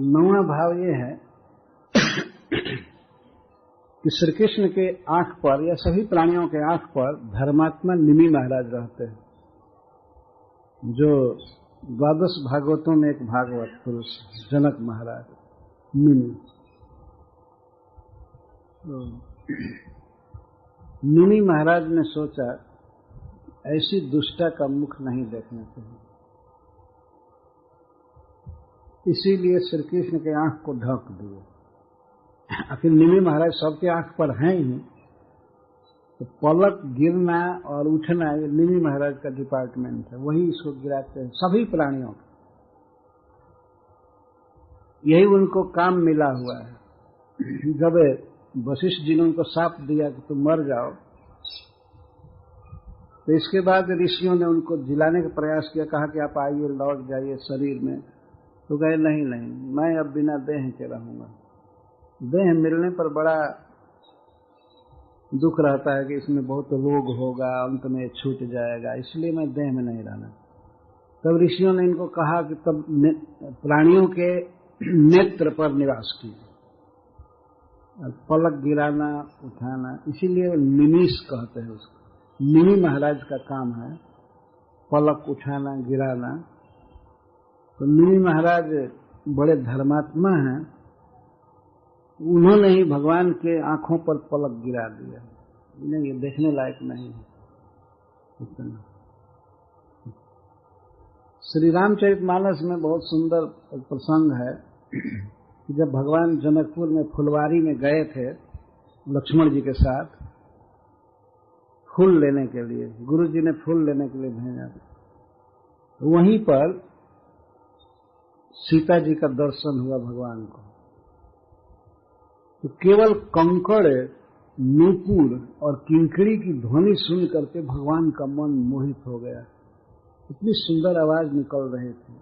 9वां भाव ये है कि श्री कृष्ण के आंख पर या सभी प्राणियों के आंख पर धर्मात्मा निमि महाराज रहते हैं, जो 12 भागवतों में एक भागवत पुरुष जनक महाराज निमि। तो निमि महाराज ने सोचा ऐसी दुष्टा का मुख नहीं देखना चाहिए, इसीलिए श्री कृष्ण के आंख को ढक दिए। आखिर निमि महाराज सबके आंख पर हैं ही, तो पलक गिरना और उठना ये निमि महाराज का डिपार्टमेंट है, वही इसको गिराते हैं सभी प्राणियों को, यही उनको काम मिला हुआ है। जब वशिष्ठ जी ने उनको शाप दिया कि तुम मर जाओ, तो इसके बाद ऋषियों ने उनको जिलाने का प्रयास किया, कहा कि आप आइए लौट जाइए शरीर में, तो कहे नहीं नहीं, मैं अब बिना देह के रहूंगा। देह मिलने पर बड़ा दुख रहता है कि इसमें बहुत रोग होगा, अंत में छूट जाएगा, इसलिए मैं देह में नहीं रहना। तब ऋषियों ने इनको कहा कि तब प्राणियों के नेत्र पर निवास कीजिए, पलक गिराना उठाना, इसीलिए निमिष कहते हैं उसको। निमि महाराज का काम है पलक उठाना गिराना। तो निमि महाराज बड़े धर्मात्मा हैं, उन्होंने ही भगवान के आंखों पर पलक गिरा दिया, इन्हें ये देखने लायक नहीं है। श्री रामचरितमानस में बहुत सुंदर एक प्रसंग है कि जब भगवान जनकपुर में फुलवारी में गए थे लक्ष्मण जी के साथ फूल लेने के लिए, गुरु जी ने फूल लेने के लिए भेजा, वहीं पर सीता जी का दर्शन हुआ भगवान को। तो केवल कंकड़, नूपुर और किंकड़ी की ध्वनि सुन करके भगवान का मन मोहित हो गया, इतनी सुंदर आवाज निकल रही थी।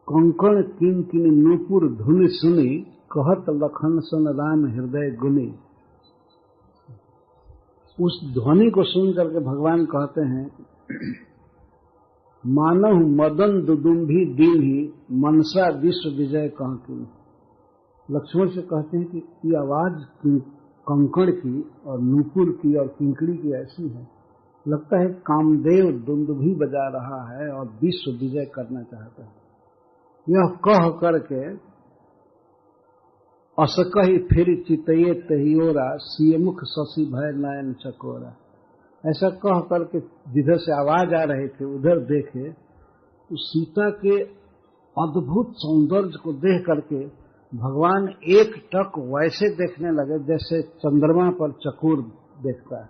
कंकड़ किंकिनी नूपुर धुनि सुनी, कहत लखन सन राम हृदय गुनी। उस ध्वनि को सुन करके भगवान कहते हैं, मानव मदन दुदुम्भी दीन्ही मनसा विश्व विजय कहती। लक्ष्मण से कहते हैं कि ये आवाज कंकड़ की और नूपुर की और किंकड़ी की ऐसी है, लगता है कामदेव दुंदुभी बजा रहा है और विश्व विजय करना चाहता है। यह कह करके असकही फिर चितये तहियोरा, सियमुख शशि भय नयन चकोरा। ऐसा कह करके जिधर से आवाज आ रहे थे उधर देखे, तो सीता के अद्भुत सौंदर्य को देख करके भगवान एक टक वैसे देखने लगे जैसे चंद्रमा पर चकोर देखता है।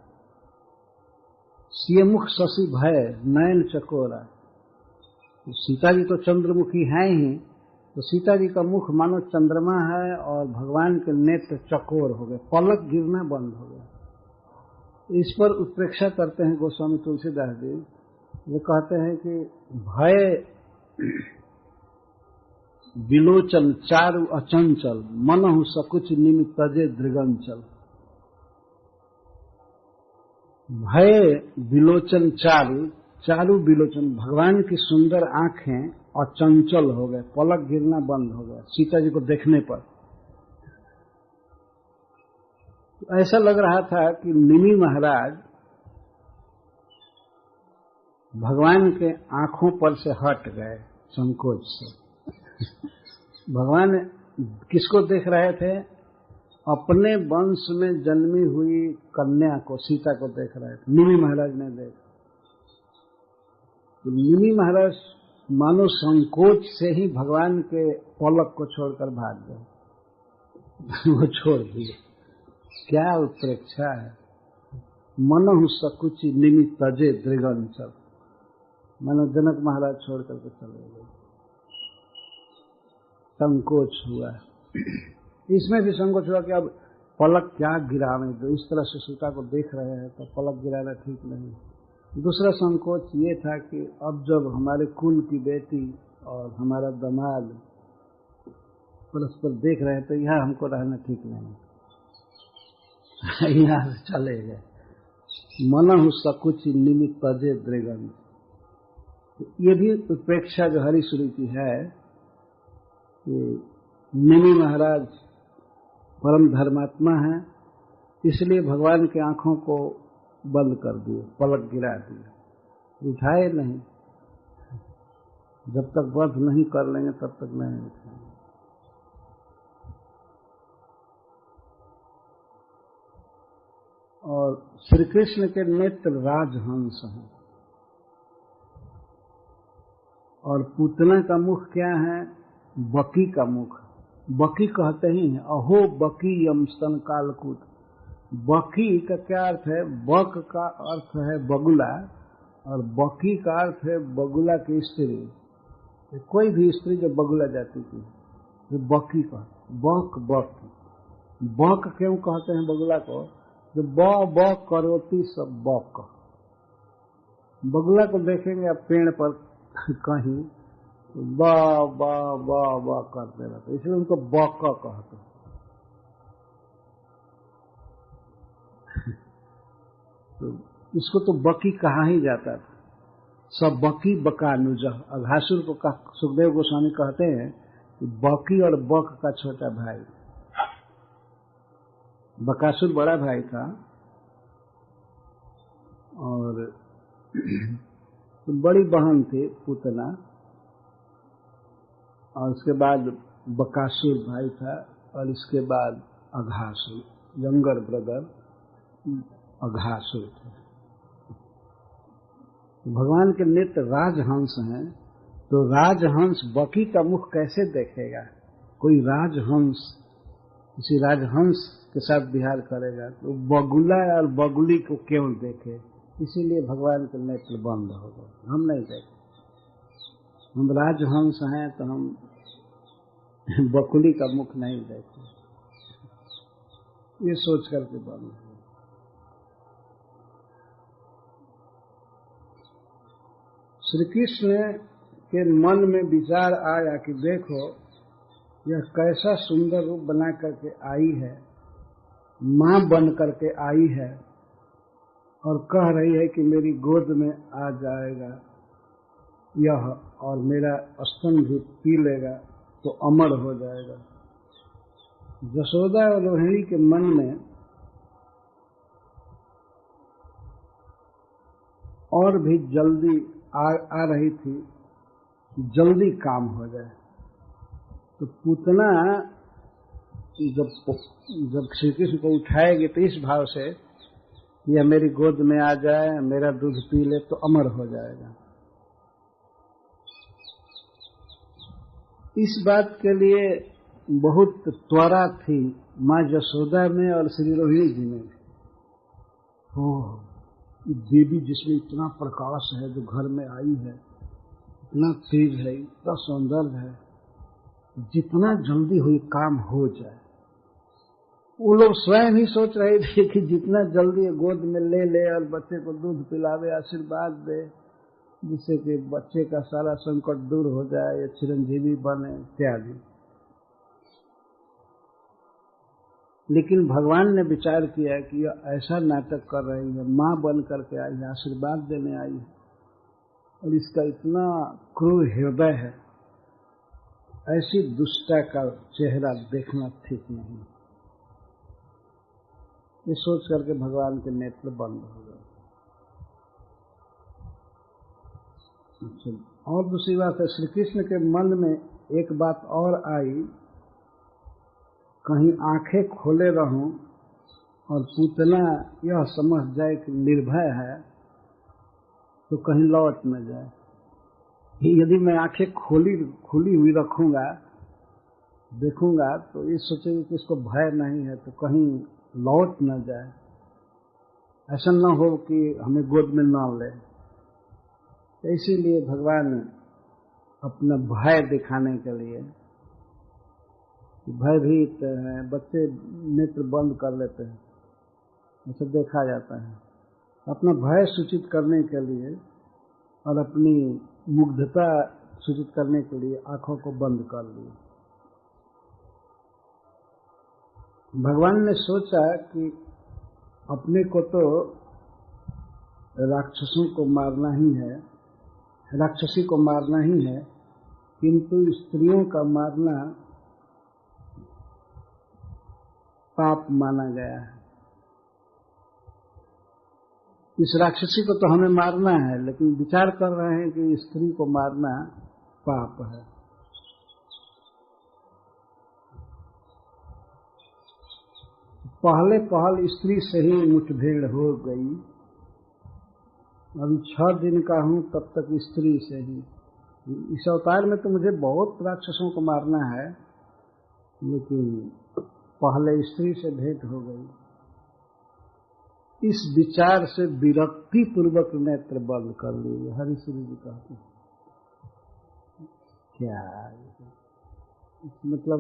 सियमुख शशि भय नयन चकोरा। तो सीता जी तो चंद्रमुखी हैं ही, तो सीता जी का मुख मानो चंद्रमा है और भगवान के नेत्र चकोर हो गए, पलक गिरना बंद हो गया। इस पर उत्प्रेक्षा करते हैं गोस्वामी तुलसीदास जी, वो कहते हैं कि भय विलोचन चारु अचंचल, मनहु सकुच निमि तजे दृगंचल। भय विलोचन चारु, चारु विलोचन, भगवान की सुंदर आंखें अचंचल हो गए, पलक गिरना बंद हो गया सीता जी को देखने पर। तो ऐसा लग रहा था कि निमि महाराज भगवान के आंखों पर से हट गए संकोच से। भगवान किसको देख रहे थे? अपने वंश में जन्मी हुई कन्या को, सीता को देख रहे थे। निमि महाराज ने देखा तो निमि महाराज मानो संकोच से ही भगवान के पलक को छोड़कर भाग गए। वो छोड़ दिए। क्या उत्प्रेक्षा है। मनहु सकुचि निमि तजे दृगंचल, मानो जनक महाराज छोड़ करके चले गए। संकोच हुआ। इसमें भी संकोच हुआ कि अब पलक क्या गिरावे, जो इस तरह से सीता को देख रहे हैं तो पलक गिराना ठीक नहीं। दूसरा संकोच ये था कि अब जब हमारे कुल की बेटी और हमारा दामाद परस्पर देख रहे हैं तो यह हमको रहना ठीक नहीं। यहाँ से चले गए। मनहु सकुच निमित तजे दृगन। ये भी उपेक्षा जो हरीश्वरी की है कि निमि महाराज परम धर्मात्मा है, इसलिए भगवान की आंखों को बंद कर दिए, पलक गिरा दिए, उठाए नहीं। जब तक वध नहीं कर लेंगे तब तक नहीं उठाएंगे। और श्री कृष्ण के नेत्र राजहंस हैं और पूतना का मुख क्या है? बकी का मुख। बकी कहते ही हैं, अहो बकी यम स्तन कालकूट। बकी का क्या अर्थ है? बक का अर्थ है बगुला और बकी का अर्थ है बगुला की स्त्री। कोई भी स्त्री जो बगुला जाती थी जो बकी कहते। बक बक बक क्यों कहते हैं बगुला को? जो ब करोती सब बक। बगुला को देखेंगे आप पेड़ पर कहीं बा करते रहते, इसलिए उनको बक कहते। तो इसको तो बकी कहा ही जाता था। सब बकी बकानुज। अघासुर को सुखदेव गोस्वामी कहते हैं कि बकी और बक का छोटा भाई। बकासुर बड़ा भाई था और बड़ी बहन थी पूतना, और उसके बाद बकासुर भाई था और इसके बाद अघासुर, यंगर ब्रदर अघासुर थे। भगवान के नेत्र राजहंस हैं, तो राजहंस बकी का मुख कैसे देखेगा? कोई राजहंस किसी राजहंस के साथ विहार करेगा तो बगुला और बगुली को क्यों देखे? इसीलिए भगवान के नेत्र बंद हो गए, हम नहीं देखे। हम राजहंस हैं तो हम बकुली का मुख नहीं देखे, ये सोच करके बंद हो। श्री कृष्ण के मन में विचार आया कि देखो यह कैसा सुंदर रूप बना करके आई है, मां बन करके आई है और कह रही है कि मेरी गोद में आ जाएगा यह और मेरा स्तन भी पी लेगा तो अमर हो जाएगा। यशोदा और रोहिणी के मन में और भी जल्दी आ रही थी, जल्दी काम हो जाए। तो पूतना जब श्री कृष्ण को उठाएगी तो इस भाव से यह मेरी गोद में आ जाए, मेरा दूध पी ले तो अमर हो जाएगा। इस बात के लिए बहुत त्वरा थी माँ यशोदा में और श्री रोहिणी जी में। देवी जिसमें इतना प्रकाश है, जो घर में आई है, इतना तेज है, इतना सौंदर्य है, जितना जल्दी हुई काम हो जाए। वो लोग स्वयं ही सोच रहे थे कि जितना जल्दी गोद में ले ले और बच्चे को दूध पिलावे, आशीर्वाद दे, जिससे कि बच्चे का सारा संकट दूर हो जाए, या चिरंजीवी बने इत्यादि। लेकिन भगवान ने विचार किया कि यह ऐसा नाटक कर रही है, मां बन करके आई है, आशीर्वाद देने आई है, और इसका इतना क्रूर हृदय है, ऐसी दुष्टा का चेहरा देखना ठीक नहीं। ये सोच करके भगवान के नेत्र बंद हो गए। और दूसरी बात है, श्री कृष्ण के मन में एक बात और आई, कहीं आंखें खोले रहूं और पूतना यह समझ जाए कि निर्भय है तो कहीं लौट न जाए। यदि मैं आंखें खुली हुई रखूंगा, देखूंगा, तो ये सोचेंगे कि इसको भय नहीं है, तो कहीं लौट न जाए, ऐसा न हो कि हमें गोद में न ले। तो इसीलिए भगवान अपना भय दिखाने के लिए, भयभीत है, बच्चे नेत्र बंद कर लेते हैं, ऐसा देखा जाता है, अपना भय सूचित करने के लिए और अपनी मुग्धता सूचित करने के लिए आंखों को बंद कर लिया। भगवान ने सोचा कि अपने को तो राक्षसों को मारना ही है, राक्षसी को मारना ही है, किंतु स्त्रियों का मारना पाप माना गया है। इस राक्षसी को तो हमें मारना है, लेकिन विचार कर रहे हैं कि स्त्री को मारना पाप है। पहल स्त्री से ही मुठभेड़ हो गई। अभी 6 दिन का हूं, तब तक स्त्री से ही। इस अवतार में तो मुझे बहुत राक्षसों को मारना है, लेकिन पहले स्त्री से भेंट हो गई। इस विचार से विरक्ति पूर्वक नेत्र बंद कर लिए। हरिश्री जी कहते हैं क्या मतलब,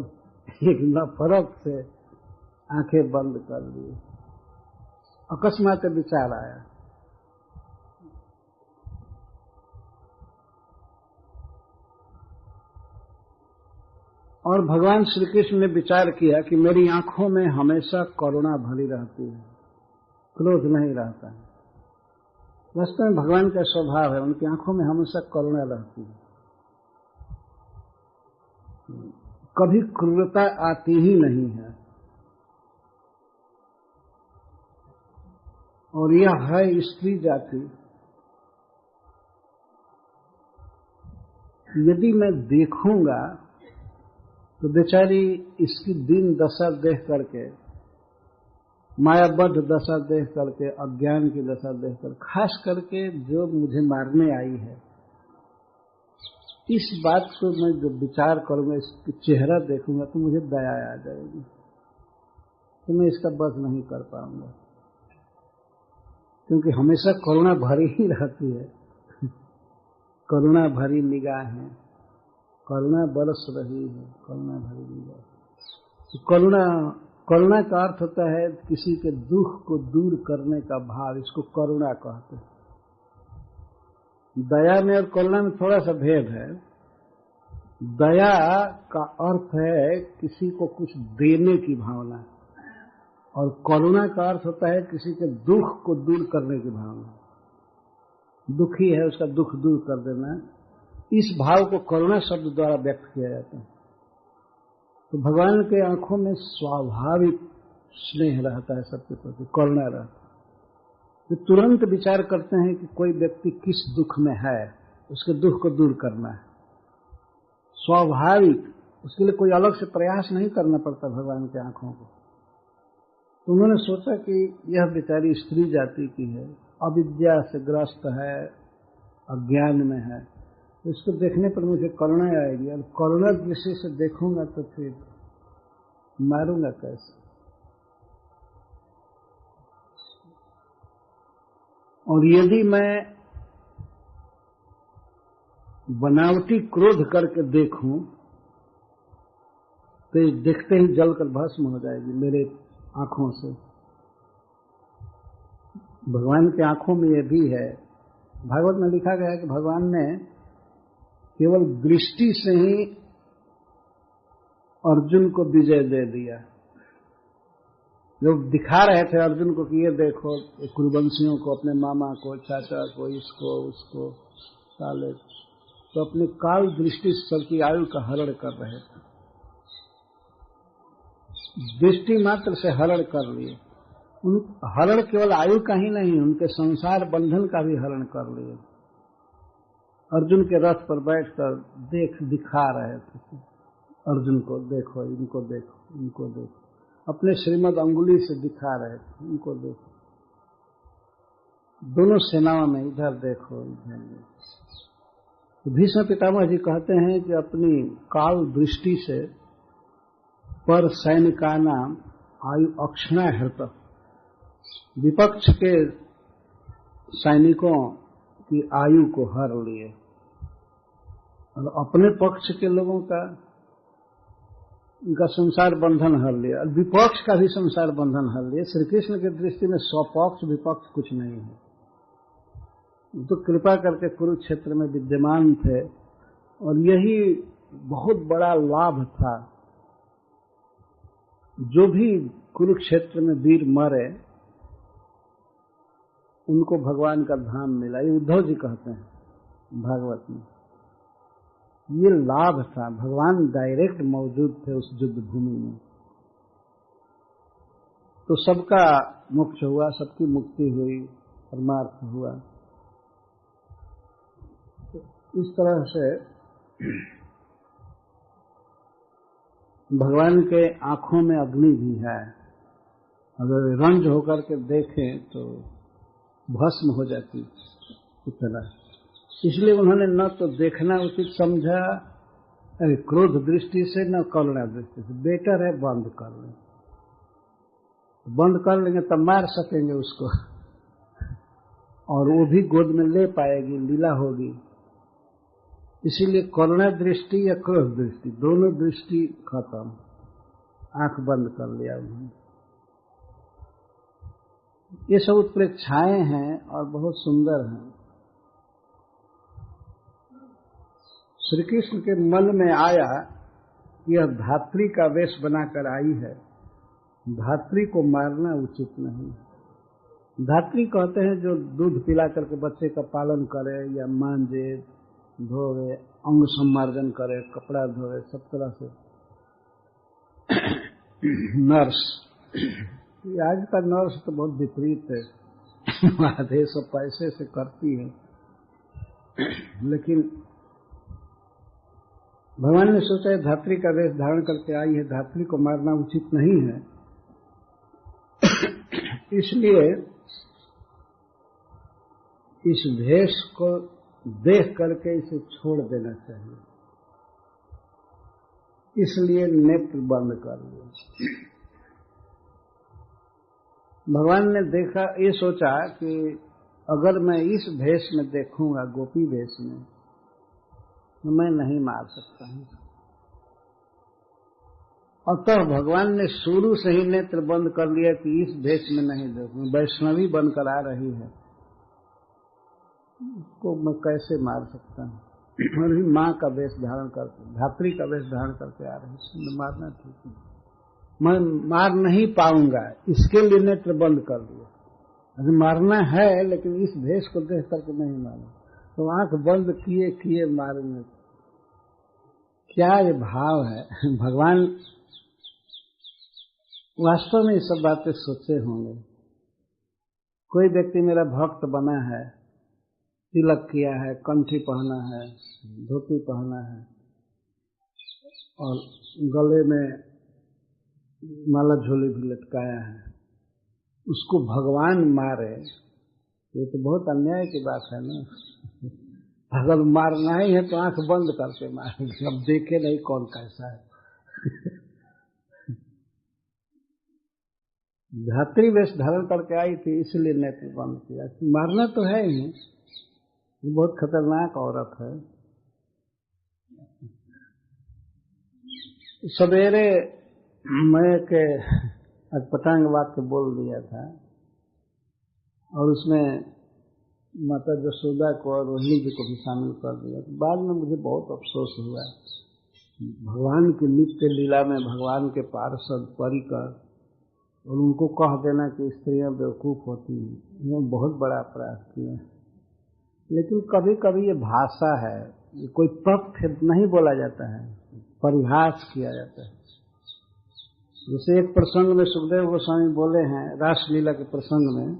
एक नफरत से आंखें बंद कर ली। अकस्मात विचार आया। और भगवान श्री कृष्ण ने विचार किया कि मेरी आंखों में हमेशा करुणा भरी रहती है, क्रोध नहीं रहता है। वास्तव में भगवान का स्वभाव है, उनकी आंखों में हमेशा करुणा रहती है, कभी क्रूरता आती ही नहीं है। और यह है स्त्री जाति। यदि मैं देखूंगा तो बेचारी इसकी दीन दशा देख करके, मायाबद्ध दशा देख करके, अज्ञान की दशा देख कर, खास करके जो मुझे मारने आई है, इस बात को मैं जब विचार करूंगा, इसका चेहरा देखूंगा तो मुझे दया आ जाएगी, तो मैं इसका बस नहीं कर पाऊंगा, क्योंकि हमेशा करुणा भरी ही रहती है। करुणा भरी निगाहें, करुणा बरस रही है, करुणा भरी निगाह। करुणा का अर्थ होता है किसी के दुख को दूर करने का भाव, इसको करुणा कहते हैं। दया में और करुणा में थोड़ा सा भेद है। दया का अर्थ है किसी को कुछ देने की भावना, और करुणा का अर्थ होता है किसी के दुख को दूर करने की भावना। दुखी है, उसका दुख दूर कर देना, इस भाव को करुणा शब्द द्वारा व्यक्त किया जाता है। तो भगवान के आंखों में स्वाभाविक स्नेह रहता है सबके प्रति, करुणा रहता है। तो तुरंत विचार करते हैं कि कोई व्यक्ति किस दुख में है, उसके दुख को दूर करना है। स्वाभाविक, उसके लिए कोई अलग से प्रयास नहीं करना पड़ता भगवान के आंखों को। तो उन्होंने सोचा कि यह बेचारी स्त्री जाति की है, अविद्या से ग्रस्त है, अज्ञान में है, तो इसको देखने पर मुझे करुणा आएगी, और करुणा दृष्टि से देखूंगा तो फिर मारूंगा कैसे। और यदि मैं बनावटी क्रोध करके देखूं तो देखते ही जलकर भस्म हो जाएगी मेरे आंखों से। भगवान की आंखों में यह भी है, भागवत में लिखा गया है कि भगवान ने केवल दृष्टि से ही अर्जुन को विजय दे दिया। जब दिखा रहे थे अर्जुन को कि ये देखो, कुरुवंशियों को, अपने मामा को, चाचा को, इसको उसको, साले, तो अपनी काल दृष्टि से सबकी आयु का हरण कर रहे थे। दृष्टि मात्र से हरण कर लिए। हरण केवल आयु का ही नहीं, उनके संसार बंधन का भी हरण कर लिए। अर्जुन के रथ पर बैठकर दिखा रहे थे अर्जुन को, देखो इनको, देखो इनको, देखो, अपने श्रीमद अंगुली से दिखा रहे थे, इनको देखो, दोनों सेनाओं में, इधर देखो इधर देखो। भीष्म पितामह जी कहते हैं कि अपनी काल दृष्टि से पर सैनिका नाम आयु अक्षणा हृत, विपक्ष के सैनिकों की आयु को हर लिए और अपने पक्ष के लोगों का, उनका संसार बंधन हर लिया, और विपक्ष का भी संसार बंधन हर लिया। श्री कृष्ण की दृष्टि में स्वपक्ष विपक्ष कुछ नहीं है। तो कृपा करके कुरुक्षेत्र में विद्यमान थे, और यही बहुत बड़ा लाभ था। जो भी कुरुक्षेत्र में वीर मरे, उनको भगवान का धाम मिला। ये उद्धव जी कहते हैं भागवत में। ये लाभ था, भगवान डायरेक्ट मौजूद थे उस युद्ध भूमि में, तो सबका मोक्ष हुआ, सबकी मुक्ति हुई, परमार्थ हुआ। इस तरह से भगवान के आंखों में अग्नि भी है, अगर रंज होकर के देखें तो भस्म हो जाती इतना। इसलिए उन्होंने न तो देखना उचित समझा क्रोध दृष्टि से, न करुणा दृष्टि से। बेटर है बंद कर लें, बंद कर लेंगे तब मार सकेंगे उसको, और वो भी गोद में ले पाएगी, लीला होगी। इसीलिए करुणा दृष्टि या क्रोध दृष्टि, दोनों दृष्टि खत्म, आंख बंद कर लिया उन्होंने। ये सब उत्प्रेक्षाएं हैं और बहुत सुंदर हैं। श्री कृष्ण के मन में आया कि यह धात्री का वेश बनाकर आई है, धात्री को मारना उचित नहीं। धात्री कहते हैं जो दूध पिला करके बच्चे का पालन करे, या मांजे, धोवे, अंग सम्मार्जन करे, कपड़ा धोवे, सब तरह से नर्स। आज का नर्स तो बहुत विपरीत है, आधे सब पैसे से करती है। लेकिन भगवान ने सोचा धात्री का वेश धारण करके आई है, धात्री को मारना उचित नहीं है, इसलिए इस भेष को देख करके इसे छोड़ देना चाहिए। इसलिए नेत्र बंद कर लिया। भगवान ने देखा, ये सोचा कि अगर मैं इस भेष में देखूंगा, गोपी भेष में, तो मैं नहीं मार सकता हूं। अतः भगवान ने शुरू से ही नेत्र बंद कर लिया कि इस भेष में नहीं देखूं। वैष्णवी बनकर आ रही है, उसको मैं कैसे मार सकता हूं? और भी माँ का वेश धारण करके, धात्री का वेश धारण करके आ रही है, मारना ठीक नहीं, मैं मार नहीं पाऊंगा, इसके लिए नेत्र बंद कर दिया। अभी मारना है लेकिन इस भेष को देख करके नहीं मारना, तो आंख बंद किए किए मारेंगे। क्या ये भाव है? भगवान वास्तव में ये सब बातें सोचे होंगे। कोई व्यक्ति मेरा भक्त बना है, तिलक किया है, कंठी पहना है, धोती पहना है और गले में माला झोली भी लटकाया है, उसको भगवान मारे, ये तो बहुत अन्याय की बात है ना। अगर मारना ही है तो आंख बंद करके मारेंगे, अब देखे नहीं कौन कैसा है। धात्री वेश धारण करके आई थी, इसलिए नेत्र बंद किया। मारना तो है ही, ये बहुत खतरनाक औरत है। सवेरे मैं के अटपटांग वाक्य बोल दिया था और उसमें माता यशोदा को और रोहिणी जी को भी शामिल कर दिया। बाद में मुझे बहुत अफसोस हुआ। भगवान की नित्य लीला में भगवान के पार्षद परिकर और उनको कह देना कि स्त्रियां बेवकूफ होती हैं, ये बहुत बड़ा अपराध किया। लेकिन कभी कभी ये भाषा है, ये कोई तथ्य नहीं बोला जाता है, परिहास किया जाता है। जैसे एक प्रसंग में सुखदेव गोस्वामी बोले हैं, रासलीला के प्रसंग में,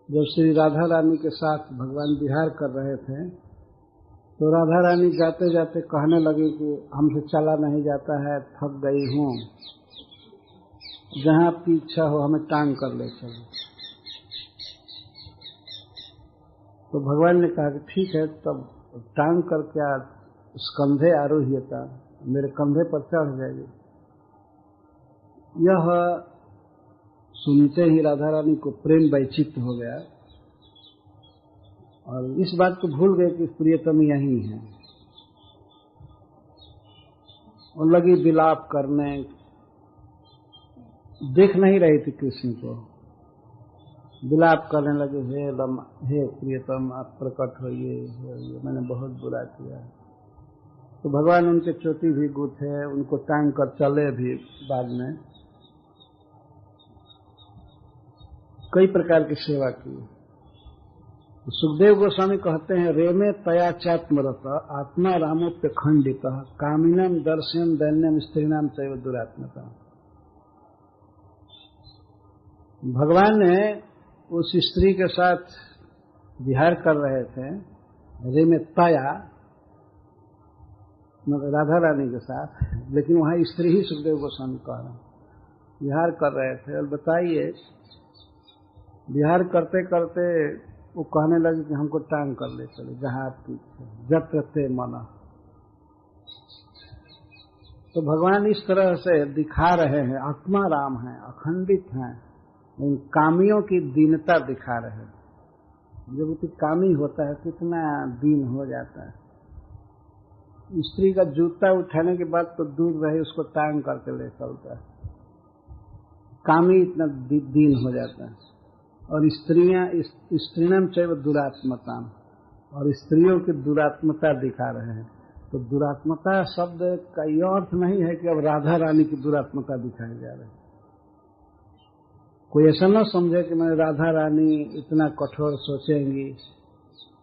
जब श्री राधा रानी के साथ भगवान विहार कर रहे थे, तो राधा रानी जाते जाते कहने लगी कि हमसे चला नहीं जाता है, थक गई हूँ, जहाँ आपकी इच्छा हो हमें टांग कर ले चलो। तो भगवान ने कहा कि ठीक है, तब टांग कर क्या कंधे आरोह्यता, मेरे कंधे पर चढ़ जाएगी। यह सुनते ही राधा रानी को प्रेम वैचित्र हो गया और इस बात को भूल गए कि प्रियतम यही है, और लगी विलाप करने। देख नहीं रही थी कृष्ण को, विलाप करने लगे, हे प्रियतम आप प्रकट होइए, मैंने बहुत बुरा किया। तो भगवान उनके चोटी भी गूथे, उनको टांग कर चले भी। बाद में कई प्रकार की सेवा की। सुखदेव गोस्वामी कहते हैं, रेमे तया चात्मरत आत्मा रामोप्य खंडित कामिनम दर्शन दैन्यम स्त्रीणाम चैव दुरात्मता। भगवान ने उस स्त्री के साथ विहार कर रहे थे, रेमे तया मतलब राधा रानी के साथ, लेकिन वहां स्त्री ही सुखदेव गोस्वामी कह रहे हैं, विहार कर रहे थे। और बताइए, विहार करते करते वो कहने लगे कि हमको टांग कर ले चले जहां आपकी जत्र ते मना। तो भगवान इस तरह से दिखा रहे हैं, आत्मा राम है, अखंडित हैं, लेकिन कामियों की दीनता दिखा रहे हैं। जब कोई कामी होता है कितना दीन हो जाता है। स्त्री का जूता उठाने के बाद तो दूर रहे, उसको टांग करके ले चलता है। कामी इतना दीन हो जाता है। और स्त्रीणाम चैव दुरात्मता, और स्त्रियों की दुरात्मता दिखा रहे हैं। तो दुरात्मता शब्द का यह अर्थ नहीं है कि अब राधा रानी की दुरात्मता दिखाई जा रही है। कोई ऐसा न समझे कि मैं राधा रानी इतना कठोर सोचेंगी,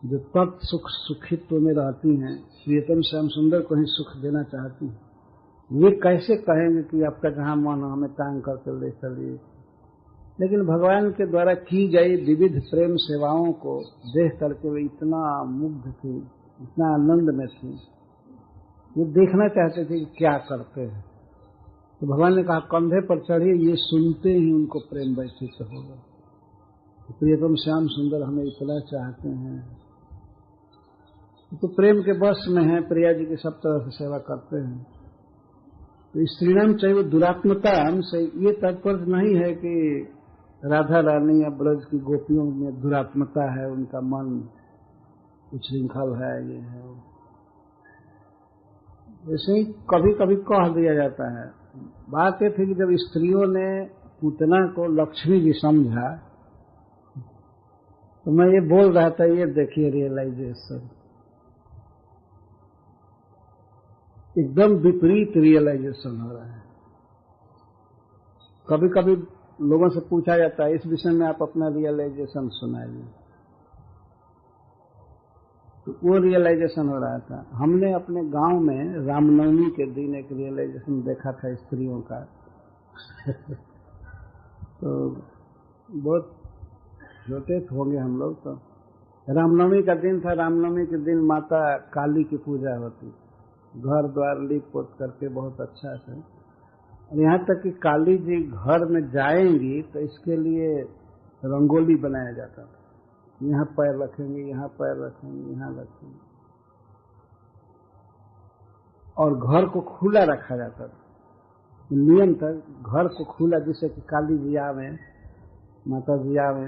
जो तत् सुख सुखित्व में रहती हैं, प्रियतम श्याम सुंदर को ही सुख देना चाहती हैं, वे कैसे कहेंगे कि आपका जहां मन हो हमें टांग करके ले चलिए। लेकिन भगवान के द्वारा की गई विविध प्रेम सेवाओं को देख करके वे इतना मुग्ध थी, इतना आनंद में थी, वो देखना चाहते थे कि क्या करते हैं। तो भगवान ने कहा, कंधे पर चढ़िए, ये सुनते ही उनको प्रेम वैचित्र होगा। तो प्रियतम श्याम सुंदर हमें इतना चाहते हैं, तो प्रेम के वश में है, प्रिया जी की सब तरह से सेवा करते हैं। तो स्त्रीणाम चाहिए दुरात्मता से ये तात्पर्य नहीं है कि राधा रानी या ब्रज की गोपियों में दुरात्मता है, उनका मन उच्छृंखल है, ये है। वैसे ही कभी कभी कह दिया जाता है। बात ये थी कि जब स्त्रियों ने पूतना को लक्ष्मी जी समझा, तो मैं ये बोल रहा था, ये देखिए रियलाइजेशन, एकदम विपरीत रियलाइजेशन हो रहा है। कभी कभी लोगों से पूछा जाता है, इस विषय में आप अपना रियलाइजेशन सुनाइए। तो वो रियलाइजेशन हो रहा था। हमने अपने गांव में रामनवमी के दिन एक रियलाइजेशन देखा था स्त्रियों का। तो बहुत छोटे होंगे हम लोग। तो रामनवमी का दिन था। रामनवमी के दिन माता काली की पूजा होती, घर द्वार लीप पोत करके बहुत अच्छा से। और यहाँ तक कि काली जी घर में जाएंगी तो इसके लिए रंगोली बनाया जाता था। यहाँ पैर रखेंगे, यहाँ पैर रखेंगे, यहाँ रखेंगे, और घर को खुला रखा जाता था। नियम था घर को खुला, जिससे कि काली जी आवे, माता जी आवे।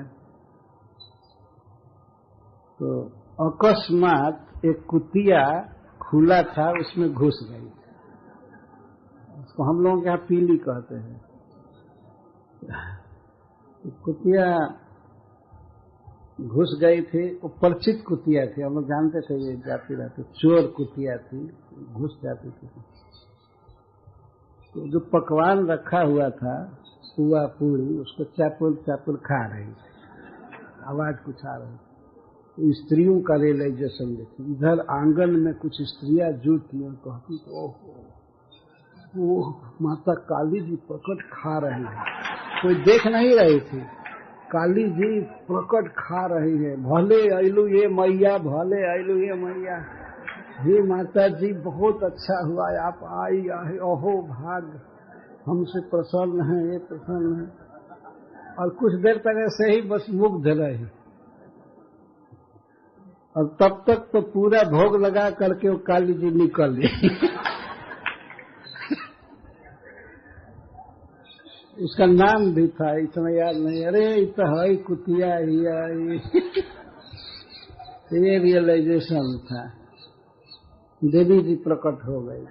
तो अकस्मात एक कुतिया खुला था, उसमें घुस गई। उसको हम लोगों के यहाँ पीली कहते हैं। कुतिया घुस गई थी। वो परिचित कुतिया थी, हम लोग जानते थे ये जाती रहती, चोर कुतिया थी, घुस जाती थी। तो जो पकवान रखा हुआ था, पुआ पूरी, उसको चापुल चापुल खा रही थी, आवाज कुछ आ रही। तो स्त्रियों का रियलाइजेशन देखी। इधर आंगन में कुछ स्त्रियां जुटी और कहती, ओहो वो माता काली जी प्रकट खा रही है। कोई देख नहीं रही थी, काली जी प्रकट खा रही है। भले आइलू ये मैया, भले आइलू ये मैया, हे माता जी बहुत अच्छा हुआ आप आई आहे, ओहो भाग, हमसे प्रसन्न है, ये प्रसन्न है। और कुछ देर तक ऐसे ही बस मुग्ध रही। और तब तक तो पूरा भोग लगा करके वो काली जी निकल गई। उसका नाम भी था, इतना याद नहीं। अरे इतना है कुतिया ही आई। ये रियलाइजेशन था। देवी जी प्रकट हो गई।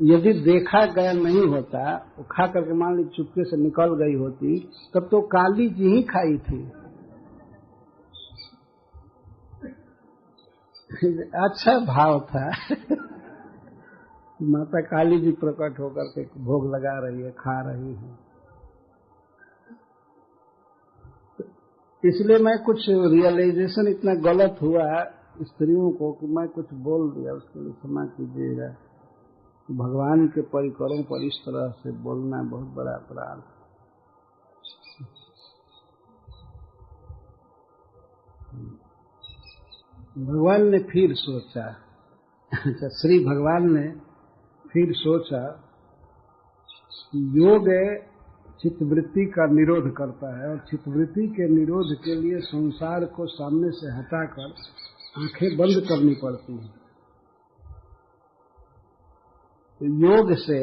यदि देखा गया नहीं होता, वो खा करके मान ली चुपके से निकल गई होती, तब तो काली जी ही खाई थी। अच्छा भाव था। माता काली जी प्रकट होकर के भोग लगा रही है, खा रही है। इसलिए मैं कुछ रियलाइजेशन इतना गलत हुआ स्त्रियों को कि मैं कुछ बोल दिया, उसके लिए क्षमा कीजिएगा। भगवान के परिकरों पर इस तरह से बोलना बहुत बड़ा अपराध। भगवान ने फिर सोचा, अच्छा श्री भगवान ने फिर सोचा कि योग चित्तवृत्ति का निरोध करता है और चित्तवृत्ति के निरोध के लिए संसार को सामने से हटाकर आंखें बंद करनी पड़ती हैं। तो योग से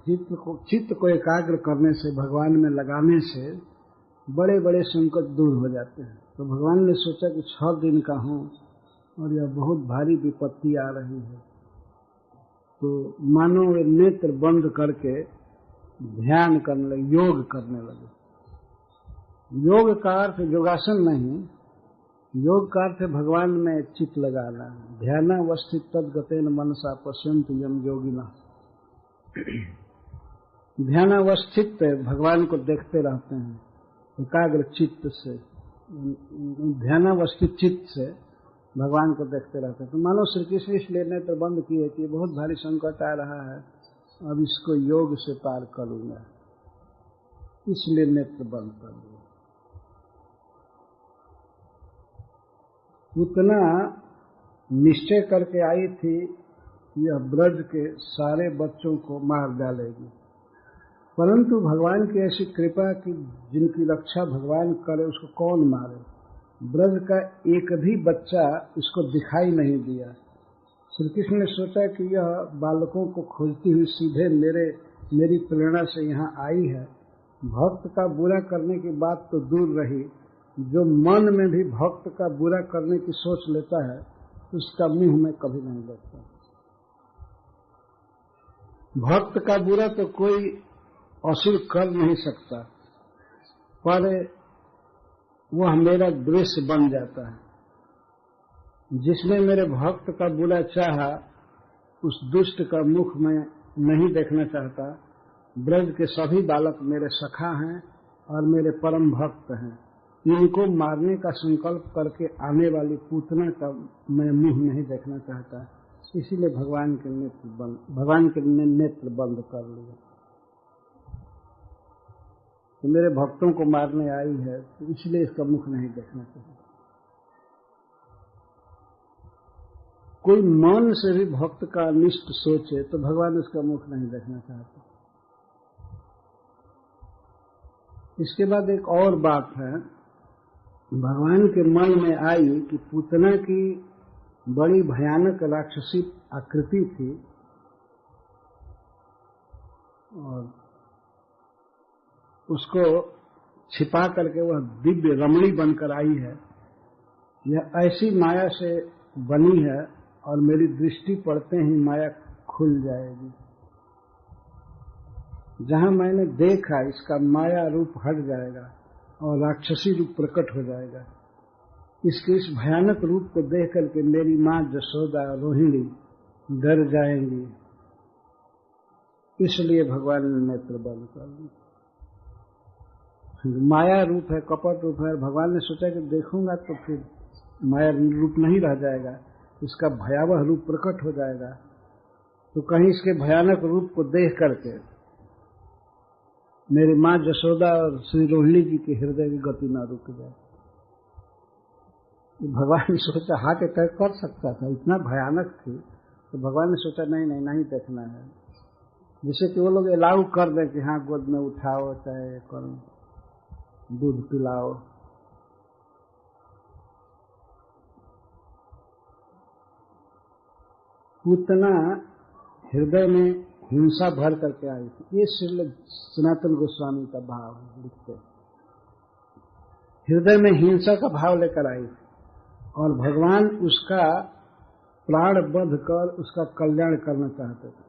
चित्त को एकाग्र करने से, भगवान में लगाने से बड़े बड़े संकट दूर हो जाते हैं। तो भगवान ने सोचा कि 6 दिन का हूं और यह बहुत भारी विपत्ति आ रही है, तो मानो वे नेत्र बंद करके ध्यान करने लगे, योग करने लगे। योग का अर्थ योगासन नहीं, योग का अर्थ भगवान में चित्त लगाना। ध्यानावस्थित तद्गतेन मनसा पश्यन्ति यम योगिनः। ध्यानावस्थित भगवान को देखते रहते हैं एकाग्र चित्त से, ध्यानावस्थित चित्त से भगवान को देखते रहते हैं। तो मानो श्री कृष्ण इसलिए नेत्र बंद किए कि बहुत भारी संकट आ रहा है, अब इसको योग से पार करूंगा, इसलिए नेत्र बंद कर दिया। उतना निश्चय करके आई थी कि यह ब्रज के सारे बच्चों को मार डालेगी, परंतु भगवान की ऐसी कृपा कि जिनकी रक्षा भगवान करे उसको कौन मारे। ब्रज का एक भी बच्चा इसको दिखाई नहीं दिया। श्री कृष्ण ने सोचा कि यह बालकों को खोजती हुई सीधे मेरी प्रेरणा से यहाँ आई है। भक्त का बुरा करने की बात तो दूर रही, जो मन में भी भक्त का बुरा करने की सोच लेता है उसका मुंह में कभी नहीं देखता। भक्त का बुरा तो कोई असुर कर नहीं सकता, पर वह मेरा द्वेष बन जाता है। जिसने मेरे भक्त का बुरा चाहा उस दुष्ट का मुख में नहीं देखना चाहता। ब्रज के सभी बालक मेरे सखा हैं और मेरे परम भक्त हैं, इनको मारने का संकल्प करके आने वाली पूतना का मैं मुंह नहीं देखना चाहता, इसीलिए भगवान के नेत्र बंद कर लिया। तो मेरे भक्तों को मारने आई है तो इसलिए इसका मुख नहीं देखना चाहिए। कोई मन से भी भक्त का अनिष्ट सोचे तो भगवान उसका मुख नहीं देखना चाहते। इसके बाद एक और बात है, भगवान के मन में आई कि पूतना की बड़ी भयानक राक्षसी आकृति थी और उसको छिपा करके वह दिव्य रमणी बनकर आई है। यह ऐसी माया से बनी है और मेरी दृष्टि पड़ते ही माया खुल जाएगी। जहां मैंने देखा इसका माया रूप हट जाएगा और राक्षसी रूप प्रकट हो जाएगा। इसके इस भयानक रूप को देख करके मेरी मां जसोदा और रोहिणी डर जाएंगी, इसलिए भगवान ने नेत्र बंद कर दिए। माया रूप है, कपट रूप है। भगवान ने सोचा कि देखूंगा तो फिर माया रूप नहीं रह जाएगा, इसका भयावह रूप प्रकट हो जाएगा। तो कहीं इसके भयानक रूप को देख करके मेरी मां जसोदा और श्री रोहिणी जी के हृदय की गति न रुक जाए। भगवान ने सोचा हार्ट अटैक कर सकता था, इतना भयानक थी। तो भगवान ने सोचा नहीं देखना है, जिससे कि वो लोग अलाउ कर दें कि हाँ गोद में उठाओ, चाहे करो, दूध पिलाओ। पूतना हृदय में हिंसा भर करके आई थी। ये श्री सनातन गोस्वामी का भाव है, लिखते हृदय में हिंसा का भाव लेकर आई थी और भगवान उसका प्राण बंध कर उसका कल्याण करना चाहते थे।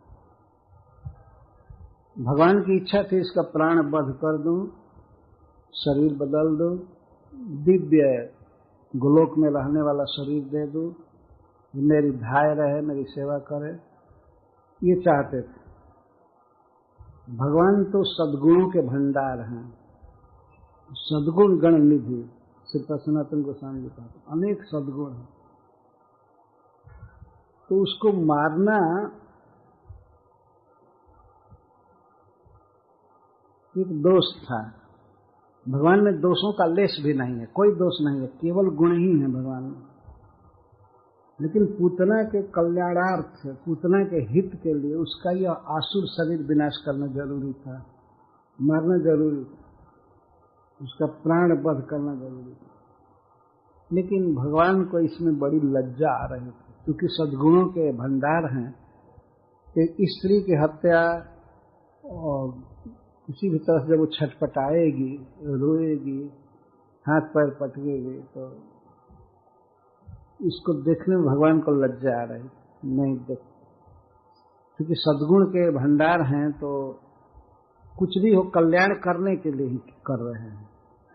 भगवान की इच्छा थी इसका प्राण बंध कर दूं, शरीर बदल दूं, दिव्य गोलोक में रहने वाला शरीर दे दूं, मेरी धाय रहे, मेरी सेवा करे, ये चाहते थे। भगवान तो सद्गुणों के भंडार हैं, सद्गुण गण निधि, श्री सनातन गोस्वामी जी कहते अनेक सद्गुण हैं, तो उसको मारना एक दोष था। भगवान में दोषों का लेश भी नहीं है, कोई दोष नहीं है, केवल गुण ही है भगवान में। लेकिन पूतना के कल्याणार्थ, पूतना के हित के लिए उसका यह आसुर शरीर विनाश करना जरूरी था, मारना जरूरी था, उसका प्राण वध करना जरूरी था। लेकिन भगवान को इसमें बड़ी लज्जा आ रही थी, क्योंकि सद्गुणों के भंडार हैं कि स्त्री की हत्या और किसी भी तरह से जब वो छटपटाएगी, रोएगी, हाथ पैर पटकेगी, तो इसको देखने में भगवान को लज्जा आ रही, नहीं देख, क्योंकि सद्गुण के भंडार हैं तो कुछ भी हो कल्याण करने के लिए ही कर रहे हैं,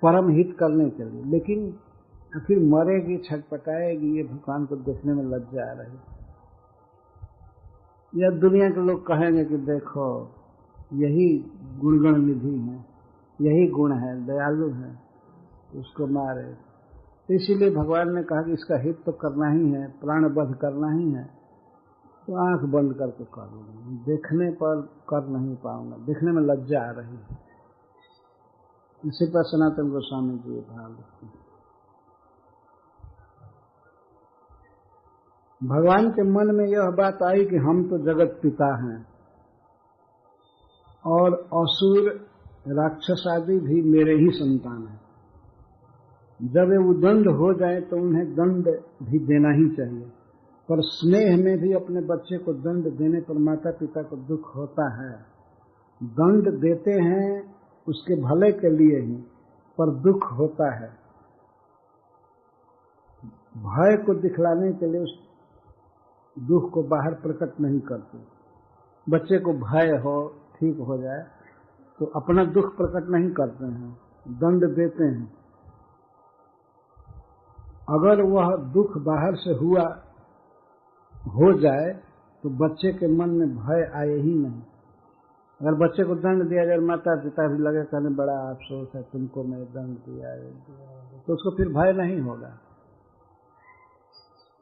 परम हित करने के लिए। लेकिन आखिर मरेगी, छटपटाएगी, ये भगवान को देखने में लज्जा आ रही। या दुनिया के लोग कहेंगे कि देखो यही गुणगण निधि है, यही गुण है, दयालु है, उसको मारे। तो इसीलिए भगवान ने कहा कि इसका हित तो करना ही है, प्राण वध करना ही है, तो आंख बंद करके कर लूंगा, देखने पर कर नहीं पाऊंगा, देखने में लज्जा आ रही है। इसी पर सनातन गोस्वामी जी भाव लिखते हैं। भगवान के मन में यह बात आई कि हम तो जगत पिता हैं और असुर राक्षस आदि भी मेरे ही संतान हैं। जब वे उदंड हो जाए तो उन्हें दंड भी देना ही चाहिए, पर स्नेह में भी अपने बच्चे को दंड देने पर माता पिता को दुख होता है। दंड देते हैं उसके भले के लिए ही, पर दुख होता है। भय को दिखलाने के लिए उस दुख को बाहर प्रकट नहीं करते। बच्चे को भय हो, ठीक हो जाए, तो अपना दुख प्रकट नहीं करते हैं, दंड देते हैं। अगर वह दुख बाहर से हुआ हो जाए तो बच्चे के मन में भय आए ही नहीं। अगर बच्चे को दंड दिया जाए, माता पिता भी लगे कहने बड़ा अफसोस है तुमको मैं दंड दिया, तो उसको फिर भय नहीं होगा।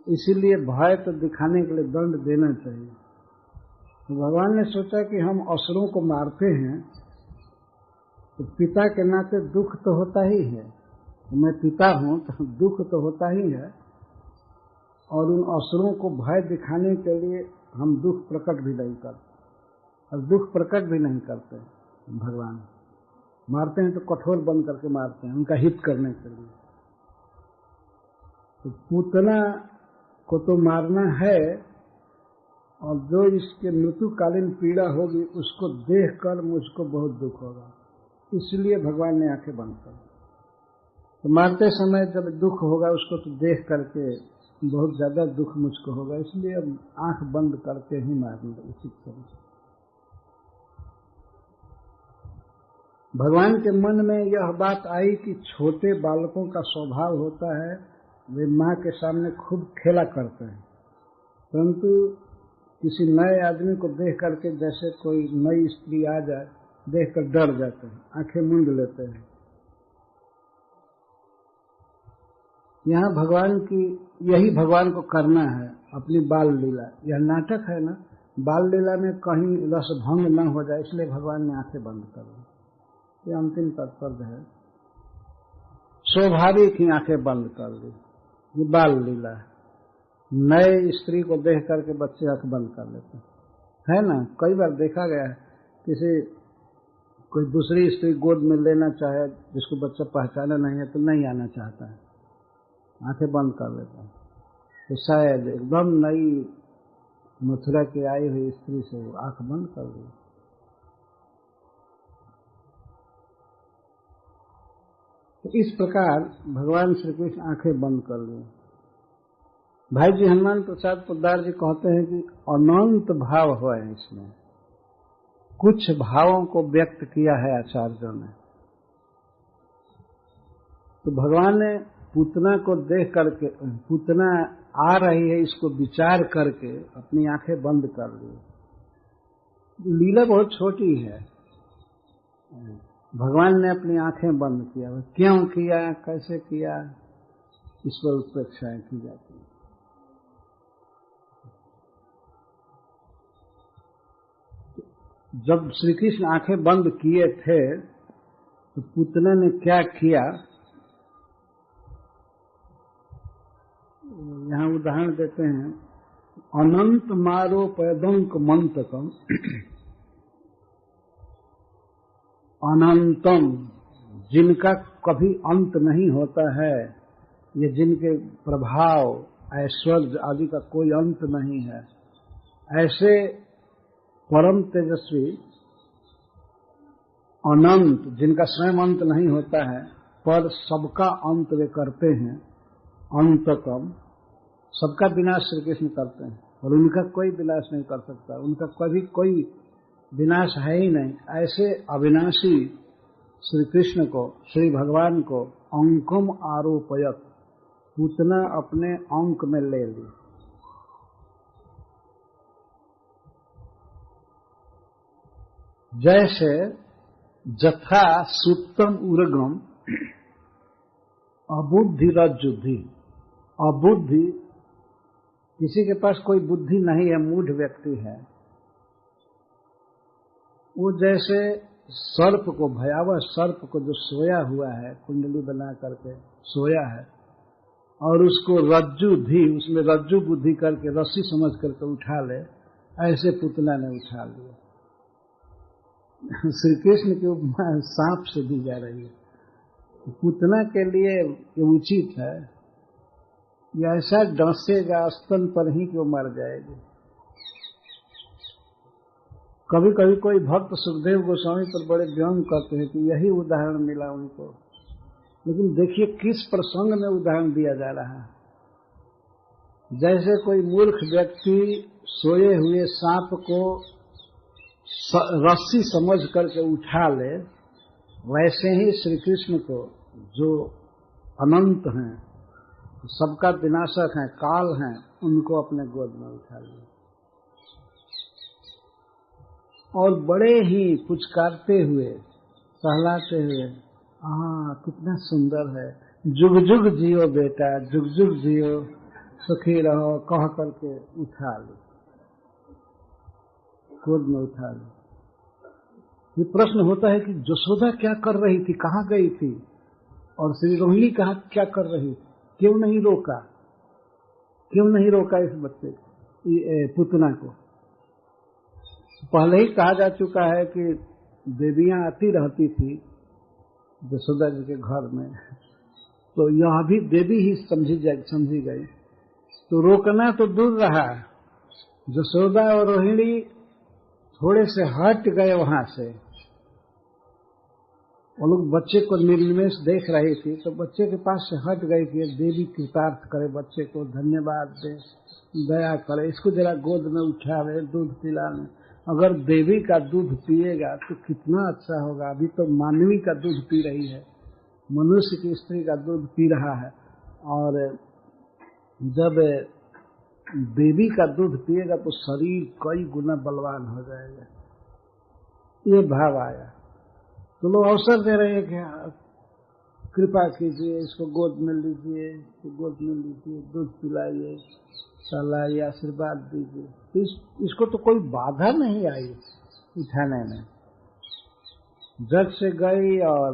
इसीलिए भय तो दिखाने के लिए दंड देना चाहिए। तो भगवान ने सोचा कि हम असुरों को मारते हैं तो पिता के नाते दुख तो होता ही है, तो मैं पिता हूं तो दुख तो होता ही है, और उन असुरों को भय दिखाने के लिए हम दुख प्रकट भी नहीं करते, और दुख प्रकट भी नहीं करते। भगवान मारते हैं तो कठोर बन करके मारते हैं, उनका हित करने के लिए। तो पूतना को तो मारना है, और जो इसके मृत्युकालीन पीड़ा होगी उसको देखकर मुझको बहुत दुख होगा, इसलिए भगवान ने आंखें बंद कर। तो मारते समय जब दुख होगा उसको तो देख करके बहुत ज्यादा दुख मुझको होगा, इसलिए अब आंख बंद करके ही मारना उचित समझ। भगवान के मन में यह बात आई कि छोटे बालकों का स्वभाव होता है वे माँ के सामने खूब खेला करते हैं, परंतु किसी नए आदमी को देख करके, जैसे कोई नई स्त्री आ जाए, देखकर डर जाते हैं, आंखें मूंद लेते हैं। यहाँ भगवान की यही भगवान को करना है, अपनी बाल लीला। यह नाटक है ना, बाल लीला में कहीं रस भंग न हो जाए, इसलिए भगवान ने आंखें बंद कर दी। ये अंतिम तात्पर्य है। स्वाभाविक ही आंखें बंद कर दी, ये बाल लीला है। नए स्त्री को देख करके बच्चे आंख बंद कर लेते हैं, है ना। कई बार देखा गया है, कोई दूसरी स्त्री गोद में लेना चाहे जिसको बच्चा पहचाना नहीं है तो नहीं आना चाहता है, आंखें बंद कर लेता है। तो शायद एकदम नई मथुरा की आई हुई स्त्री से वो आंख बंद कर दी। तो इस प्रकार भगवान श्री कृष्ण आंखें बंद कर ली। भाई जी हनुमान प्रसाद पोद्दार जी कहते हैं कि अनंत भाव हुआ है इसमें, कुछ भावों को व्यक्त किया है आचार्यों ने। तो भगवान ने पूतना को देख करके, पूतना आ रही है इसको विचार करके अपनी आंखें बंद कर ली। लीला बहुत छोटी है, भगवान ने अपनी आंखें बंद किया, क्यों किया, कैसे किया, इस पर उत्प्रेक्षाएं की जाती है। जब श्री कृष्ण आंखें बंद किए थे तो पुतने ने क्या किया, यहां उदाहरण देते हैं। अनंत मारो पैदंक मंतकम अनंतम, जिनका कभी अंत नहीं होता है, ये जिनके प्रभाव ऐश्वर्य आदि का कोई अंत नहीं है, ऐसे परम तेजस्वी अनंत, जिनका स्वयं अंत नहीं होता है, पर सबका अंत वे करते हैं। अंतकम, सबका विनाश श्री कृष्ण करते हैं और उनका कोई विनाश नहीं कर सकता, उनका कभी कोई विनाश है ही नहीं। ऐसे अविनाशी श्री कृष्ण को, श्री भगवान को अंकम आरोपयत, पूतना अपने अंक में ले ली। जैसे जथा सुत्तम उर्गम अबुद्धि रज्जुद्धि, अबुद्धि, किसी के पास कोई बुद्धि नहीं है, मूढ़ व्यक्ति है, वो जैसे सर्प को, भयावह सर्प को जो सोया हुआ है, कुंडली बना करके सोया है, और उसको रज्जु धी, उसमें रज्जु बुद्धि करके रस्सी समझ करके उठा ले, ऐसे पुतना ने उठा लिया। श्री कृष्ण की सांप से दी जा रही है। पुतना के लिए ये उचित है, ये ऐसा डसेगा स्तन पर ही कि वो मर जाएगी। कभी कभी कोई भक्त सुखदेव गोस्वामी पर बड़े व्यंग करते हैं कि यही उदाहरण मिला उनको, लेकिन देखिए किस प्रसंग में उदाहरण दिया जा रहा है। जैसे कोई मूर्ख व्यक्ति सोए हुए सांप को रस्सी समझ करके उठा ले, वैसे ही श्री कृष्ण को, जो अनंत हैं, सबका विनाशक हैं, काल हैं, उनको अपने गोद में उठा लिया और बड़े ही पुचकारते हुए, सहलाते हुए, कितना सुंदर है, जुग जुग जियो बेटा, जुग जुग जियो, सुखी रहो, कह करके उठा लो, गोद में उठा लो। ये प्रश्न होता है कि यशोदा क्या कर रही थी, कहाँ गई थी, और श्री रोहिणी कहाँ क्या कर रही थी, क्यों नहीं रोका, क्यों नहीं रोका इस बच्चे को, पुतना को। पहले ही कहा जा चुका है कि देवियां आती रहती थी यशोदा जी के घर में, तो यह भी देवी ही समझी गई, तो रोकना तो दूर रहा। यशोदा और रोहिणी थोड़े से हट गए वहां से, वो लोग बच्चे को निर्निमेष देख रही थी, तो बच्चे के पास से हट गई कि देवी कृतार्थ करे, बच्चे को धन्यवाद दे, दया करे, इसको जरा गोद में उठावे, दूध पिलाने। अगर देवी का दूध पिएगा तो कितना अच्छा होगा। अभी तो मानवी का दूध पी रही है, मनुष्य की स्त्री का दूध पी रहा है, और जब देवी का दूध पिएगा तो शरीर कई गुना बलवान हो जाएगा। ये भाव आया, तो लोग अवसर दे रहे हैं कि कृपा कीजिए, इसको गोद में लीजिए, गोद में लीजिए, दूध पिलाइए, सहलाइए, आशीर्वाद दीजिए। तो इसको तो कोई बाधा नहीं आई उठाने में, जग से गई और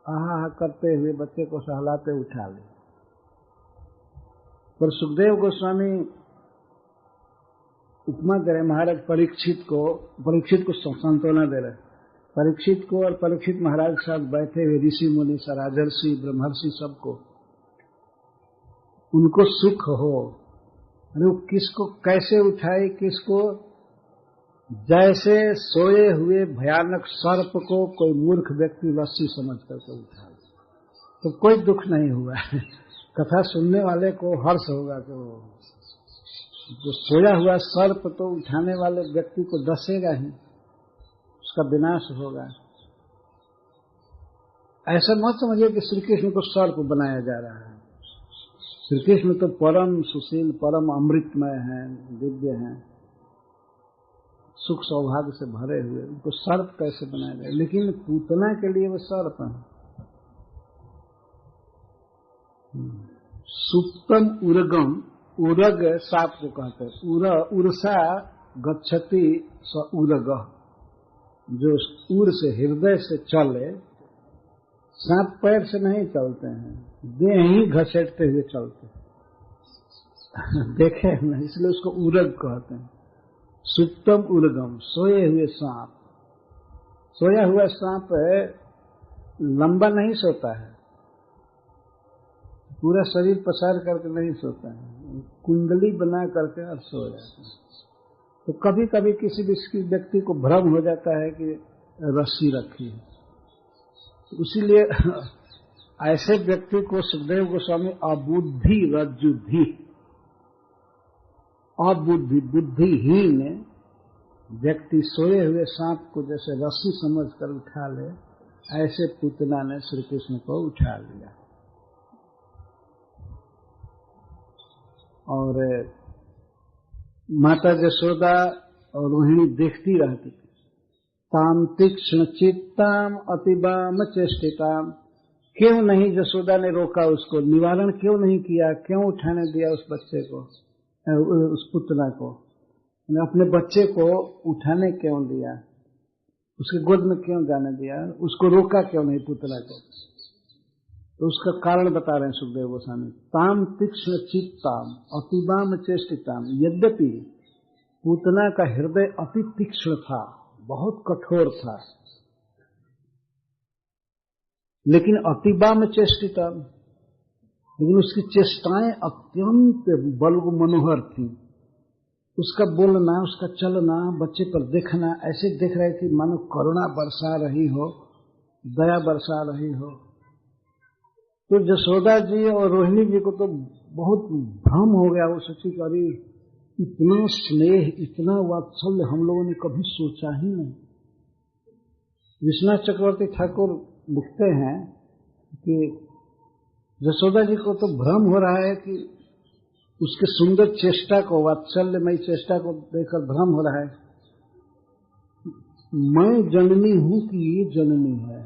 आहा करते हुए बच्चे को सहलाते उठा ली। पर सुखदेव गोस्वामी उपमा दे रहे महाराज परीक्षित को सांत्वना दे रहे। परीक्षित को और परीक्षित महाराज के साथ बैठे हुए ऋषि मुनि, राजर्षि, ब्रह्मर्षि, सबको, उनको सुख हो। अरे वो किसको कैसे उठाए, किसको, जैसे सोए हुए भयानक सर्प को कोई मूर्ख व्यक्ति रस्सी समझ करके उठाए, तो कोई दुख नहीं हुआ। कथा सुनने वाले को हर्ष होगा कि वो जो सोया हुआ सर्प तो उठाने वाले व्यक्ति को डसेगा ही, उसका विनाश होगा। ऐसा मत समझिए कि श्री कृष्ण को सर्प बनाया जा रहा है। श्री कृष्ण तो परम सुशील, परम अमृतमय हैं, दिव्य हैं, सुख सौभाग्य से भरे हुए, उनको सर्प कैसे बनाया जाए? लेकिन पूतना के लिए वो सर्प है। सुप्तम उर्गम, उरग सांप को कहते हैं। उर्सा गच्छति स उरग, जो उर से हृदय से चले। सांप पैर से नहीं चलते हैं, देह ही घसेटते हुए चलते देखे ना, इसलिए उसको उरग कहते हैं। सुप्तम उर्गम, सोए हुए सांप। सोया हुआ सांप लंबा नहीं सोता है, पूरा शरीर पसार करके नहीं सोता है, कुंडली बना करके और सो जाता है। तो कभी कभी किसी व्यक्ति को भ्रम हो जाता है कि रस्सी रखी है, इसीलिए ऐसे व्यक्ति को सुखदेव गोस्वामी अबुद्धि रज्जुद्धि, अबुद्धि बुद्धिहीन व्यक्ति सोए हुए सांप को जैसे रस्सी समझकर उठा ले, ऐसे पूतना ने श्री कृष्ण को उठा लिया। और माता यशोदा और रोहिणी देखती रहती थी। ताम तीक्ष्ण चित्ताम अतिबाम चेष्टिताम, क्यों नहीं यशोदा ने रोका उसको, निवारण क्यों नहीं किया, क्यों उठाने दिया उस बच्चे को, उस पुतना को, अपने बच्चे को उठाने क्यों दिया, उसके गोद में क्यों जाने दिया, उसको रोका क्यों नहीं पुतना को? तो उसका कारण बता रहे हैं सुखदेव गोस्वामी। ताम तीक्ष्ण चित्ताम अतिबाम चेष्टिताम, यद्यपि पूतना का हृदय अति तीक्ष्ण था, बहुत कठोर था, लेकिन अतिबाम चेष्टिताम, लेकिन उसकी चेष्टाएं अत्यंत बल्ग मनोहर थी। उसका बोलना, उसका चलना, बच्चे पर देखना, ऐसे देख रहे थे मानो करुणा बरसा रही हो, दया बरसा रही हो। तो यशोदा जी और रोहिणी जी को तो बहुत भ्रम हो गया। वो सोची कि अरे इतना स्नेह, इतना वात्सल्य हम लोगों ने कभी सोचा ही नहीं। विश्वनाथ चक्रवर्ती ठाकुर लिखते हैं कि यशोदा जी को तो भ्रम हो रहा है कि उसके सुंदर चेष्टा को, वात्सल्यमयी चेष्टा को देखकर भ्रम हो रहा है, मैं जननी हूं कि ये जननी है,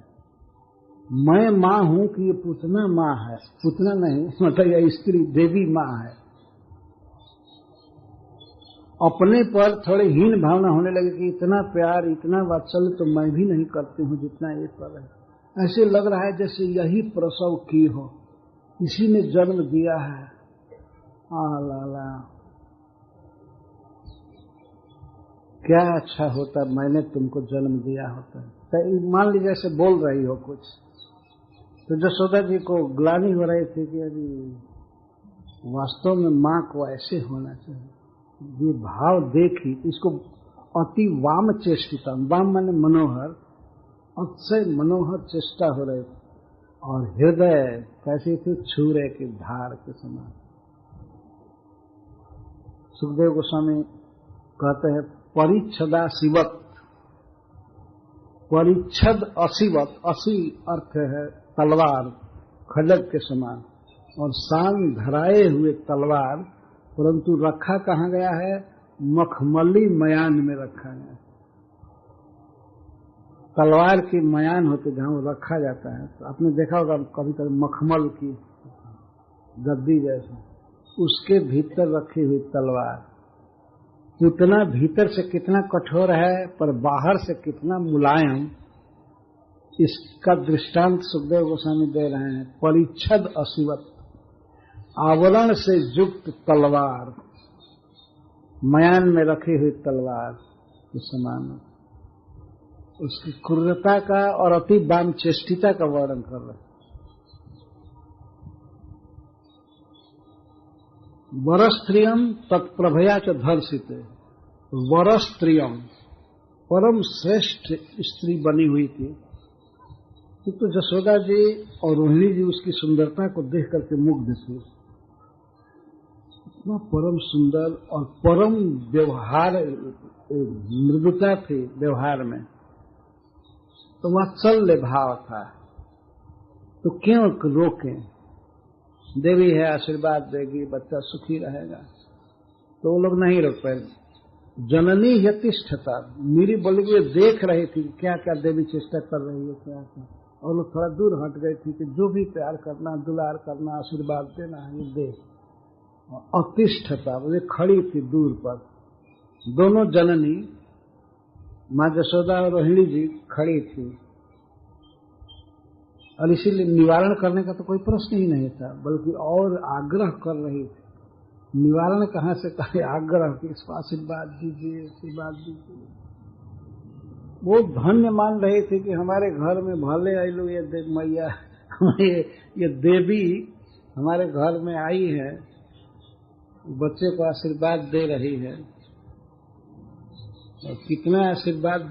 मैं मां हूं कि ये पुतना मां है। पुतना नहीं, मतलब यह स्त्री देवी मां है। अपने पर थोड़ी हीन भावना होने लगी कि इतना प्यार, इतना वात्सल्य तो मैं भी नहीं करती हूं जितना ये पर है। ऐसे लग रहा है जैसे यही प्रसव की हो, इसी ने जन्म दिया है। ला क्या अच्छा होता मैंने तुमको जन्म दिया होता। तो मान लीजिए ऐसे बोल रही हो कुछ, तो यशोदा जी को ग्लानि हो रही थी कि अरे वास्तव में मां को ऐसे होना चाहिए। ये भाव देखी, इसको अति वाम चेष्टिता, वाम माने मनोहर, अतिशय मनोहर चेष्टा हो रही थी। और हृदय कैसी थी, छुरे की धार के समान। सुखदेव गोस्वामी कहते हैं परिच्छदा शिवत, परिच्छद अशिवत, असी अर्थ है तलवार, खड्ग के समान, और सांग धराए हुए तलवार, परंतु रखा कहाँ गया है, मखमली मयान में रखा गया। तलवार की मयान होती जहां वो रखा जाता है, तो आपने देखा होगा कभी कभी मखमल की गद्दी जैसे, उसके भीतर रखी हुई तलवार। उतना भीतर से कितना कठोर है पर बाहर से कितना मुलायम, इसका दृष्टांत सुखदेव गोस्वामी दे रहे हैं। परिच्छद अशिवत, आवरण से युक्त तलवार, मयान में रखी हुई तलवार के समान। उसकी क्रूरता का और अति वाम चेष्टिता का वर्णन कर रहे हैं। वरस्त्रियम तत्प्रभया च धर्षिते, वरस्त्रियम परम श्रेष्ठ स्त्री बनी हुई थी। तो यशोदा जी और रोहिणी जी उसकी सुंदरता को देख करके मुग्ध थे। इतना परम सुंदर और परम व्यवहार, मृदुता थी व्यवहार में, तो वात्सल्य भाव था। तो क्यों रोकें, देवी है आशीर्वाद देगी, बच्चा सुखी रहेगा, तो वो लोग नहीं रोक पाए। जननी यतिष्ठता, मेरी बोली वे देख रही थी क्या क्या देवी चेष्टा कर रही है, क्या क्या, और लोग थोड़ा दूर हट गए थी कि जो भी प्यार करना, दुलार करना, आशीर्वाद देना है ये दे। अतिष्ठता, वे खड़ी थी दूर पर, दोनों जननी माँ जसोदा और रोहिणी जी खड़ी थी, और इसीलिए निवारण करने का तो कोई प्रश्न ही नहीं था, बल्कि और आग्रह कर रही थी। निवारण कहाँ से कहे, आग्रह कि इसको आशीर्वाद दीजिए, आशीर्वाद दीजिए। वो धन्य मान रही थी कि हमारे घर में भले आई लो ये मैया, ये देवी हमारे घर में आई है, बच्चे को आशीर्वाद दे रही है, और कितना आशीर्वाद